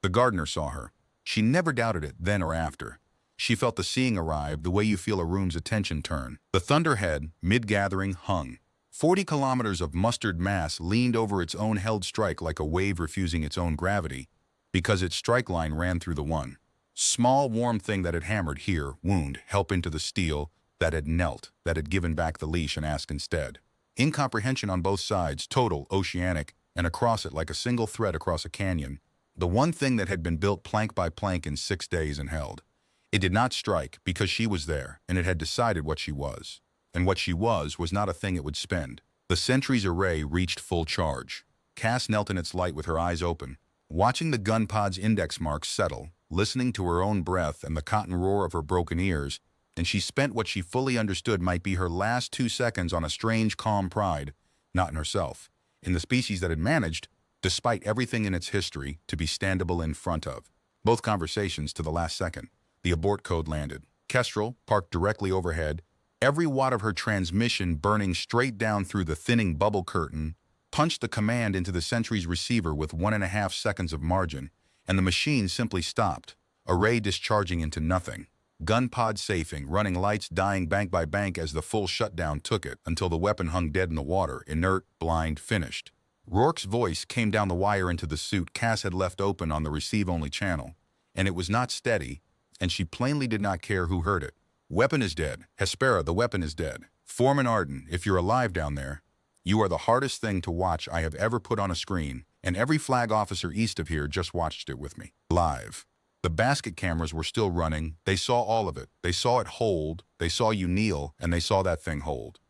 The gardener saw her. She never doubted it, then or after. She felt the seeing arrive the way you feel a room's attention turn. The thunderhead, mid-gathering, hung. 40 kilometers of mustard mass leaned over its own held strike like a wave refusing its own gravity, because its strike line ran through the one. Small, warm thing that had hammered here, wound, help into the steel, that had knelt, that had given back the leash and asked instead. Incomprehension on both sides, total, oceanic, and across it like a single thread across a canyon. The one thing that had been built plank by plank in 6 days and held. It did not strike because she was there, and it had decided what she was. And what she was not a thing it would spend. The sentry's array reached full charge. Cass knelt in its light with her eyes open, watching the gun pod's index marks settle, listening to her own breath and the cotton roar of her broken ears, and she spent what she fully understood might be her last 2 seconds on a strange, calm pride, not in herself, in the species that had managed, despite everything in its history, to be standable in front of. Both conversations to the last second. The abort code landed. Kestrel, parked directly overhead, every watt of her transmission burning straight down through the thinning bubble curtain, punched the command into the Sentry's receiver with 1.5 seconds of margin, and the machine simply stopped, array discharging into nothing. Gun pod safing, running lights dying bank by bank as the full shutdown took it, until the weapon hung dead in the water, inert, blind, finished. Rourke's voice came down the wire into the suit Cass had left open on the receive-only channel, and it was not steady, and she plainly did not care who heard it. Weapon is dead. Hespera, the weapon is dead. Foreman Arden, if you're alive down there, you are the hardest thing to watch I have ever put on a screen, and every flag officer east of here just watched it with me. Live. The basket cameras were still running. They saw all of it. They saw it hold. They saw you kneel, and they saw that thing hold.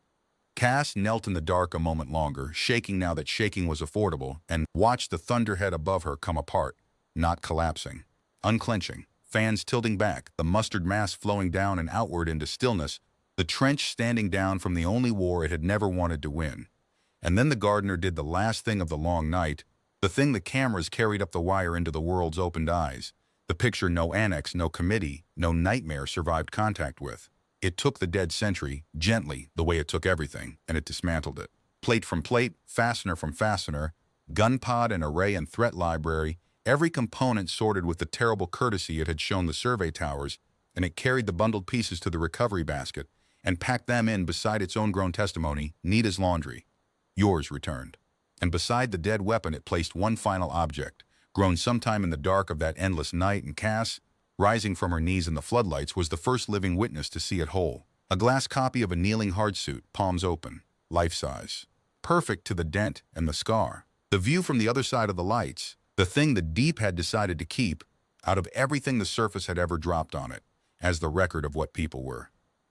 Cass knelt in the dark a moment longer, shaking now that shaking was affordable, and watched the thunderhead above her come apart, not collapsing. Unclenching, fans tilting back, the mustard mass flowing down and outward into stillness, the trench standing down from the only war it had never wanted to win. And then the gardener did the last thing of the long night, the thing the cameras carried up the wire into the world's opened eyes. The picture no annex, no committee, no nightmare survived contact with. It took the dead Sentry, gently, the way it took everything, and it dismantled it. Plate from plate, fastener from fastener, gun pod and array and threat library, every component sorted with the terrible courtesy it had shown the survey towers, and it carried the bundled pieces to the recovery basket and packed them in beside its own grown testimony, neat as laundry. Yours returned. And beside the dead weapon it placed one final object, grown sometime in the dark of that endless night, and Cass, rising from her knees in the floodlights, was the first living witness to see it whole. A glass copy of a kneeling hardsuit, palms open, life-size. Perfect to the dent and the scar. The view from the other side of the lights, the thing the deep had decided to keep, out of everything the surface had ever dropped on it, as the record of what people were.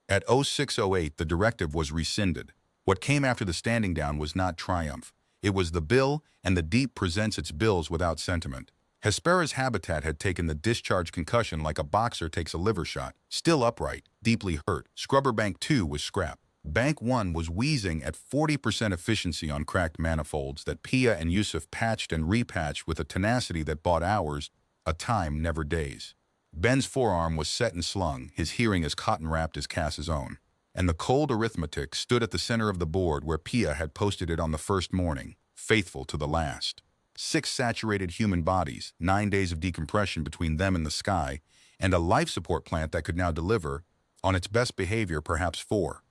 At 0608, the directive was rescinded. What came after the standing down was not triumph. It was the bill, and the deep presents its bills without sentiment. Hespera's habitat had taken the discharge concussion like a boxer takes a liver shot, still upright, deeply hurt. Scrubber Bank 2 was scrapped. Bank 1 was wheezing at 40% efficiency on cracked manifolds that Pia and Yusuf patched and repatched with a tenacity that bought hours, a time never days. Ben's forearm was set and slung, his hearing as cotton-wrapped as Cass's own. And the cold arithmetic stood at the center of the board where Pia had posted it on the first morning, faithful to the last. 6 saturated human bodies, 9 days of decompression between them and the sky, and a life support plant that could now deliver, on its best behavior, perhaps 4.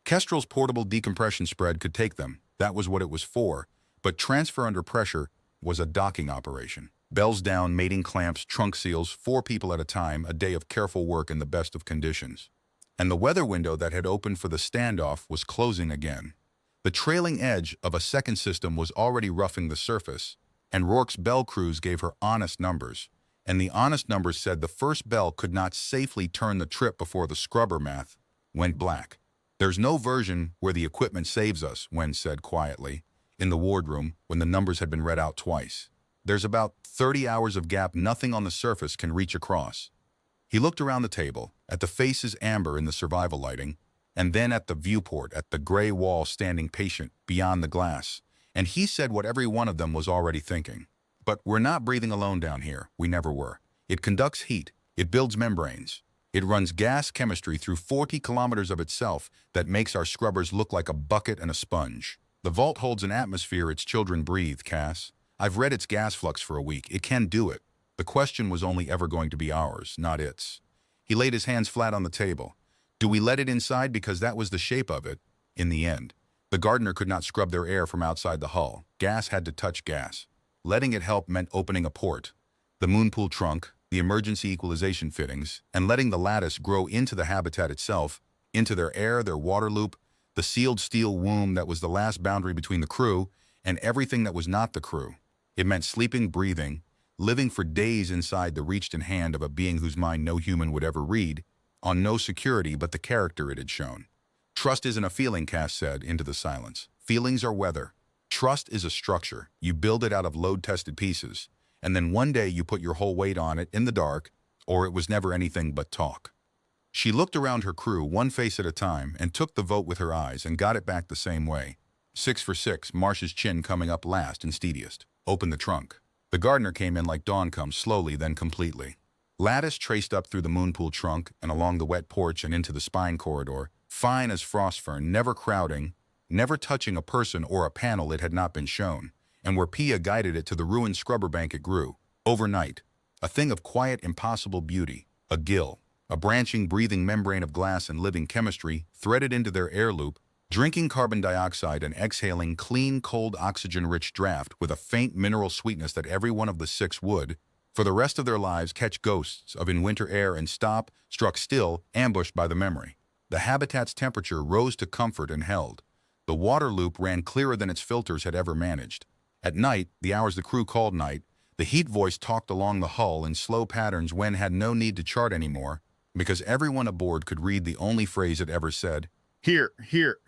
Kestrel's portable decompression spread could take them, that was what it was for, but transfer under pressure was a docking operation. Bells down, mating clamps, trunk seals, 4 people at a time, a day of careful work in the best of conditions. And the weather window that had opened for the standoff was closing again. The trailing edge of a second system was already roughing the surface, and Rourke's bell crews gave her honest numbers, and the honest numbers said the first bell could not safely turn the trip before the scrubber math went black. There's no version where the equipment saves us, Wen said quietly, in the wardroom when the numbers had been read out twice. There's about 30 hours of gap nothing on the surface can reach across. He looked around the table, at the faces amber in the survival lighting, and then at the viewport, at the gray wall standing patient beyond the glass, and he said what every one of them was already thinking. But we're not breathing alone down here, we never were. It conducts heat, it builds membranes. It runs gas chemistry through 40 kilometers of itself that makes our scrubbers look like a bucket and a sponge. The vault holds an atmosphere its children breathe, Cass. I've read its gas flux for a week. It can do it. The question was only ever going to be ours, not its. He laid his hands flat on the table. Do we let it inside because that was the shape of it? In the end, the gardener could not scrub their air from outside the hull. Gas had to touch gas. Letting it help meant opening a port, the moonpool trunk, the emergency equalization fittings, and letting the lattice grow into the habitat itself, into their air, their water loop, the sealed steel womb that was the last boundary between the crew and everything that was not the crew. It meant sleeping, breathing, living for days inside the reached in hand of a being whose mind no human would ever read, on no security but the character it had shown. Trust isn't a feeling, Cass said into the silence. Feelings are weather. Trust is a structure. You build it out of load-tested pieces, and then one day you put your whole weight on it in the dark, or it was never anything but talk. She looked around her crew, one face at a time, and took the vote with her eyes and got it back the same way. 6 for 6, Marsh's chin coming up last and steadiest. Open the trunk. The gardener came in like dawn comes, slowly, then completely. Lattice traced up through the moonpool trunk and along the wet porch and into the spine corridor, fine as frost fern, never crowding, never touching a person or a panel it had not been shown, and where Pia guided it to the ruined scrubber bank it grew. Overnight, a thing of quiet, impossible beauty, a gill, a branching, breathing membrane of glass and living chemistry threaded into their air loop, drinking carbon dioxide and exhaling clean, cold, oxygen-rich draft with a faint mineral sweetness that every one of the six would, for the rest of their lives, catch ghosts of in winter air and stop, struck still, ambushed by the memory. The habitat's temperature rose to comfort and held. The water loop ran clearer than its filters had ever managed. At night, the hours the crew called night, the heat voice talked along the hull in slow patterns when had no need to chart anymore, because everyone aboard could read the only phrase it ever said, "Here, here."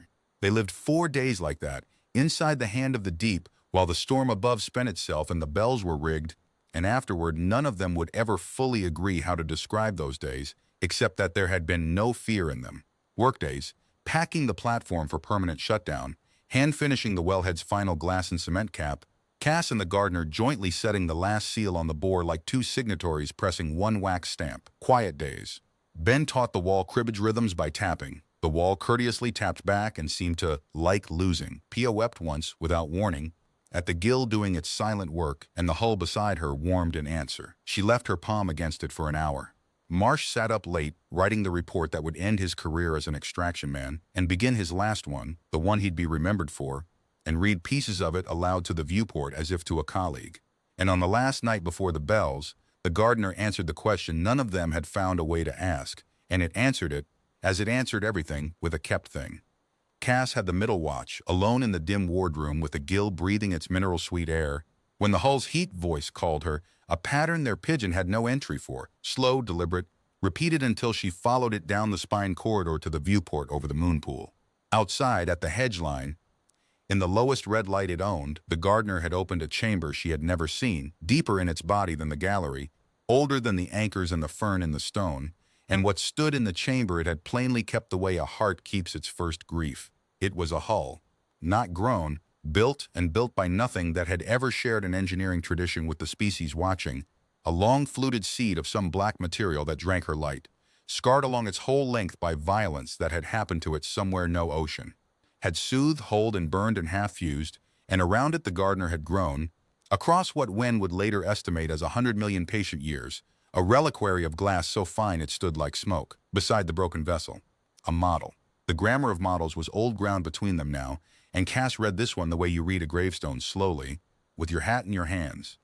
They lived 4 days like that, inside the hand of the deep, while the storm above spent itself and the bells were rigged, and afterward none of them would ever fully agree how to describe those days, except that there had been no fear in them. Workdays, packing the platform for permanent shutdown, hand-finishing the wellhead's final glass and cement cap, Cass and the gardener jointly setting the last seal on the bore like two signatories pressing one wax stamp. Quiet days. Ben taught the wall cribbage rhythms by tapping. The wall courteously tapped back and seemed to like losing. Pia wept once, without warning, at the gill doing its silent work, and the hull beside her warmed in answer. She left her palm against it for an hour. Marsh sat up late, writing the report that would end his career as an extraction man, and begin his last one, the one he'd be remembered for, and read pieces of it aloud to the viewport as if to a colleague. And on the last night before the bells, the gardener answered the question none of them had found a way to ask, and it answered it, as it answered everything, with a kept thing. Cass had the middle watch, alone in the dim wardroom with the gill breathing its mineral-sweet air, when the hull's heat voice called her, a pattern their pigeon had no entry for, slow, deliberate, repeated until she followed it down the spine corridor to the viewport over the moonpool. Outside, at the hedge line, in the lowest red light it owned, the gardener had opened a chamber she had never seen, deeper in its body than the gallery, older than the anchors and the fern in the stone, and what stood in the chamber it had plainly kept the way a heart keeps its first grief. It was a hull, not grown, built and built by nothing that had ever shared an engineering tradition with the species watching, a long fluted seed of some black material that drank her light, scarred along its whole length by violence that had happened to it somewhere no ocean, had soothed, holed, and burned and half-fused, and around it the gardener had grown, across what Wen would later estimate as 100 million patient years, a reliquary of glass so fine it stood like smoke, beside the broken vessel. A model. The grammar of models was old ground between them now, and Cass read this one the way you read a gravestone, slowly, with your hat in your hands.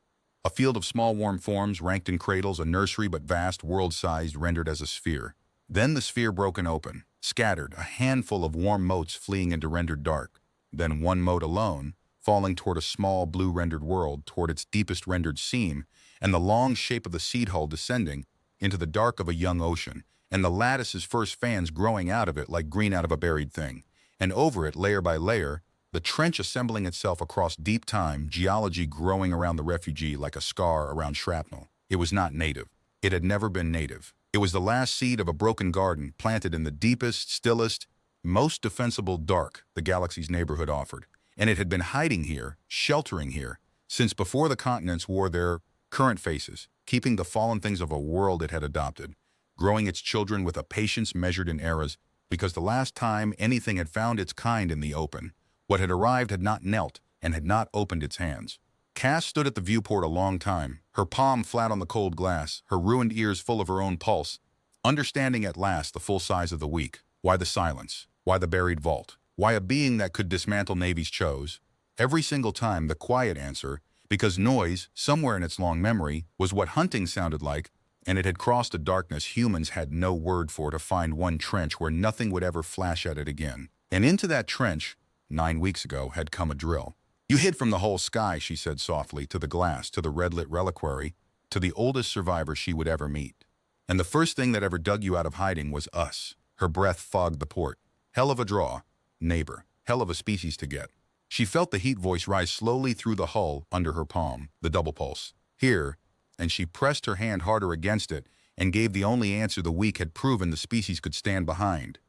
A field of small warm forms, ranked in cradles, a nursery but vast, world-sized, rendered as a sphere. Then the sphere broken open, scattered, a handful of warm motes fleeing into rendered dark. Then one mote alone, falling toward a small blue-rendered world, toward its deepest rendered seam, and the long shape of the seed hull descending into the dark of a young ocean, and the lattice's first fans growing out of it like green out of a buried thing. And over it, layer by layer, the trench assembling itself across deep time, geology growing around the refugee like a scar around shrapnel. It was not native. It had never been native. It was the last seed of a broken garden, planted in the deepest, stillest, most defensible dark the galaxy's neighborhood offered. And it had been hiding here, sheltering here, since before the continents wore their current faces, keeping the fallen things of a world it had adopted, growing its children with a patience measured in eras, because the last time anything had found its kind in the open, what had arrived had not knelt and had not opened its hands. Cass stood at the viewport a long time, her palm flat on the cold glass, her ruined ears full of her own pulse, understanding at last the full size of the week, why the silence, why the buried vault, why a being that could dismantle navies chose, every single time the quiet answer, because noise, somewhere in its long memory, was what hunting sounded like, and it had crossed a darkness humans had no word for to find one trench where nothing would ever flash at it again. And into that trench, 9 weeks ago, had come a drill. You hid from the whole sky, she said softly, to the glass, to the red-lit reliquary, to the oldest survivor she would ever meet. And the first thing that ever dug you out of hiding was us. Her breath fogged the port. Hell of a draw, neighbor. Hell of a species to get. She felt the heat voice rise slowly through the hull under her palm, the double pulse. Here, and she pressed her hand harder against it and gave the only answer the week had proven the species could stand behind.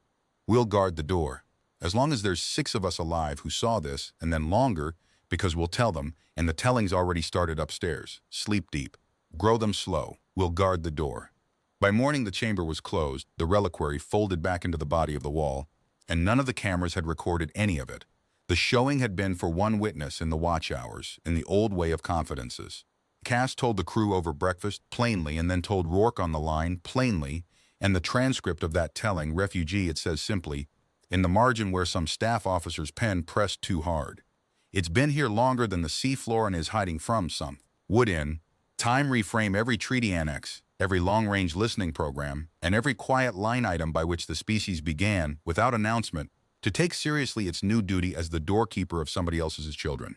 We'll guard the door. As long as there's 6 of us alive who saw this, and then longer, because we'll tell them, and the telling's already started upstairs. Sleep deep. Grow them slow. We'll guard the door. By morning the chamber was closed, the reliquary folded back into the body of the wall, and none of the cameras had recorded any of it. The showing had been for one witness in the watch hours, in the old way of confidences. Cass told the crew over breakfast plainly and then told Rourke on the line plainly, and the transcript of that telling refugee it says simply, in the margin where some staff officer's pen pressed too hard. It's been here longer than the seafloor and is hiding from some. Would in time reframe every treaty annex, every long-range listening program, and every quiet line item by which the species began, without announcement, to take seriously its new duty as the doorkeeper of somebody else's children.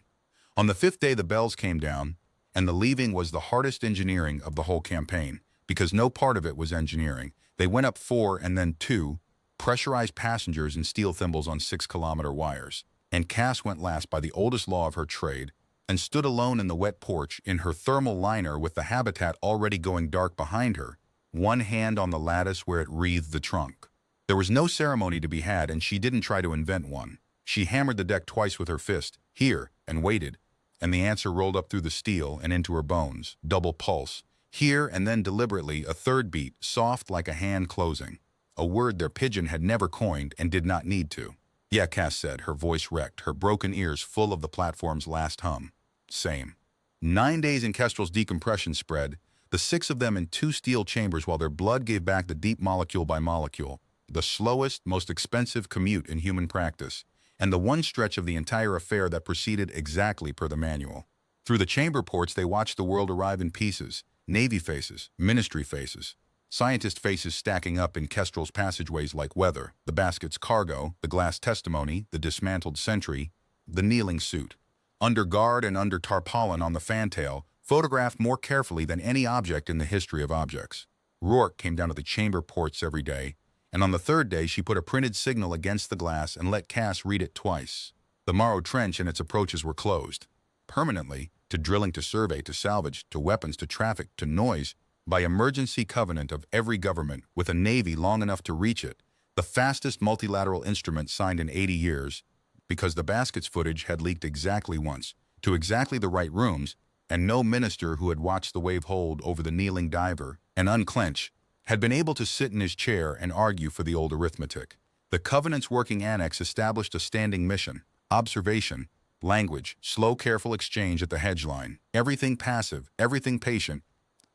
On the 5th day the bells came down, and the leaving was the hardest engineering of the whole campaign, because no part of it was engineering. They went up 4 and then 2, pressurized passengers and steel thimbles on 6-kilometer wires, and Cass went last by the oldest law of her trade, and stood alone in the wet porch in her thermal liner with the habitat already going dark behind her, one hand on the lattice where it wreathed the trunk. There was no ceremony to be had, and she didn't try to invent one. She hammered the deck twice with her fist, here, and waited, and the answer rolled up through the steel and into her bones, double pulse, here and then deliberately a third beat, soft like a hand closing, a word their pigeon had never coined and did not need to. Yeah, Cass said, her voice wrecked, her broken ears full of the platform's last hum. Same. 9 days in Kestrel's decompression spread, the 6 of them in 2 steel chambers while their blood gave back the deep molecule by molecule, the slowest, most expensive commute in human practice, and the one stretch of the entire affair that proceeded exactly per the manual. Through the chamber ports they watched the world arrive in pieces, Navy faces, ministry faces, scientist faces stacking up in Kestrel's passageways like weather, the basket's cargo, the glass testimony, the dismantled sentry, the kneeling suit. Under guard and under tarpaulin on the fantail, photographed more carefully than any object in the history of objects. Rourke came down to the chamber ports every day, and on the 3rd day she put a printed signal against the glass and let Cass read it twice. The Morrow Trench and its approaches were closed. Permanently, to drilling, to survey, to salvage, to weapons, to traffic, to noise, by emergency covenant of every government with a navy long enough to reach it, the fastest multilateral instrument signed in 80 years, because the basket's footage had leaked exactly once, to exactly the right rooms, and no minister who had watched the wave hold over the kneeling diver and unclench had been able to sit in his chair and argue for the old arithmetic. The Covenant's working annex established a standing mission, observation, language, slow careful exchange at the hedgeline, everything passive, everything patient,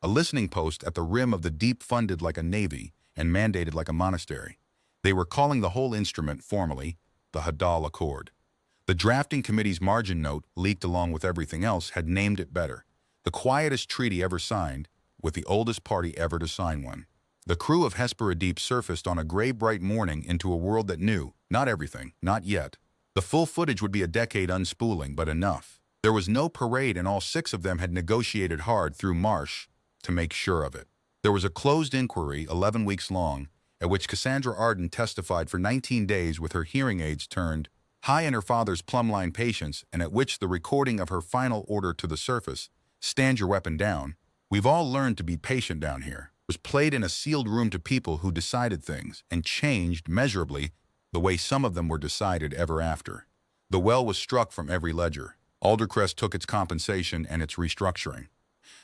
a listening post at the rim of the deep funded like a navy and mandated like a monastery. They were calling the whole instrument formally the Hadal Accord. The drafting committee's margin note, leaked along with everything else, had named it better. The quietest treaty ever signed, with the oldest party ever to sign one. The crew of Hesperodeep surfaced on a gray bright morning into a world that knew, not everything, not yet. The full footage would be a decade unspooling, but enough. There was no parade and all 6 of them had negotiated hard through Marsh to make sure of it. There was a closed inquiry, 11 weeks long, at which Cassandra Arden testified for 19 days with her hearing aids turned high in her father's plumb-line patience, and at which the recording of her final order to the surface, stand your weapon down, we've all learned to be patient down here, was played in a sealed room to people who decided things and changed measurably the way some of them were decided ever after. The well was struck from every ledger. Aldercrest took its compensation and its restructuring.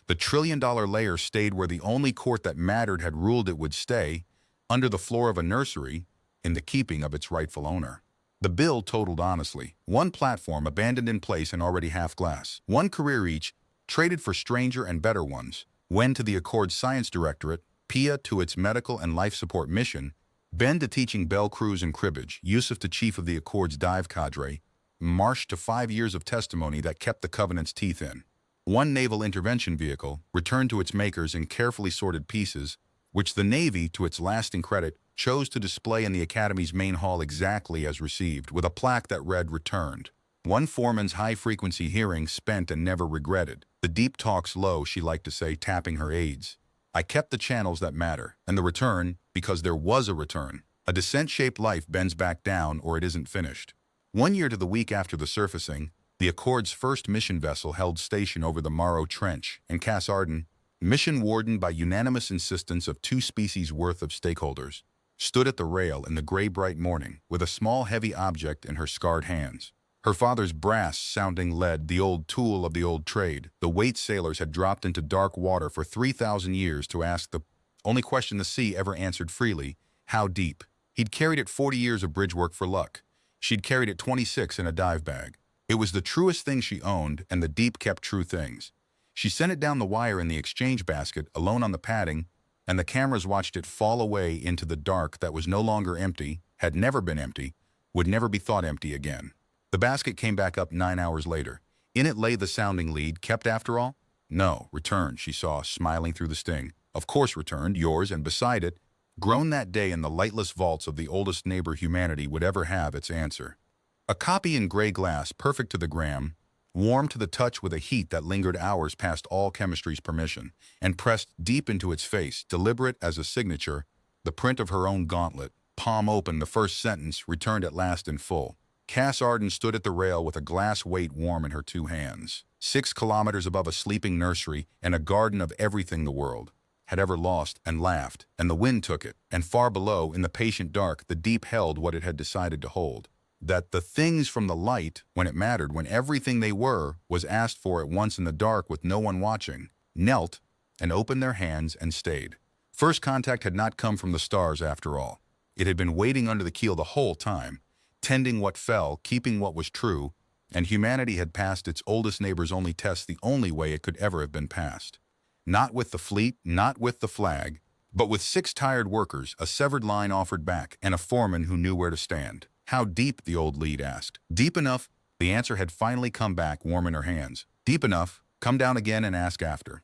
The trillion-dollar layer stayed where the only court that mattered had ruled it would stay, under the floor of a nursery, in the keeping of its rightful owner. The bill totaled honestly. 1 platform abandoned in place and already half glass. 1 career each, traded for stranger and better ones. Wen to the Accord's Science Directorate, Pia to its medical and life support mission, Ben to teaching bell crews and cribbage, Yusuf to chief of the Accord's dive cadre, Marsh to 5 years of testimony that kept the Covenant's teeth in. 1 naval intervention vehicle, returned to its makers in carefully sorted pieces, which the Navy, to its lasting credit, chose to display in the Academy's main hall exactly as received, with a plaque that read "Returned." 1 foreman's high-frequency hearing spent and never regretted. The deep talks low, she liked to say, tapping her aids. I kept the channels that matter, and the return, because there was a return. A descent-shaped life bends back down or it isn't finished. 1 year to the week after the surfacing, the Accord's first mission vessel held station over the Morrow Trench, and Cass Arden, mission warden by unanimous insistence of 2 species worth of stakeholders, stood at the rail in the gray bright morning with a small heavy object in her scarred hands. Her father's brass-sounding lead, the old tool of the old trade. The weight sailors had dropped into dark water for 3,000 years to ask the only question the sea ever answered freely: how deep? He'd carried it 40 years of bridge work for luck. She'd carried it 26 in a dive bag. It was the truest thing she owned, and the deep kept true things. She sent it down the wire in the exchange basket, alone on the padding, and the cameras watched it fall away into the dark that was no longer empty, had never been empty, would never be thought empty again. The basket came back up 9 hours later. In it lay the sounding lead, kept after all? No, returned, she saw, smiling through the sting. Of course returned, yours, and beside it, grown that day in the lightless vaults of the oldest neighbor humanity would ever have its answer. A copy in gray glass, perfect to the gram, warm to the touch with a heat that lingered hours past all chemistry's permission, and pressed deep into its face, deliberate as a signature, the print of her own gauntlet. Palm open, the first sentence, returned at last in full. Cass Arden stood at the rail with a glass weight warm in her 2 hands. 6 kilometers above a sleeping nursery and a garden of everything the world had ever lost, and laughed, and the wind took it, and far below, in the patient dark, the deep held what it had decided to hold. That the things from the light, when it mattered, when everything they were was asked for at once in the dark with no one watching, knelt and opened their hands and stayed. First contact had not come from the stars after all. It had been waiting under the keel the whole time, tending what fell, keeping what was true, and humanity had passed its oldest neighbor's only test the only way it could ever have been passed. Not with the fleet, not with the flag, but with 6 tired workers, a severed line offered back, and a foreman who knew where to stand. How deep, the old lead asked. Deep enough, the answer had finally come back warm in her hands. Deep enough, come down again and ask after.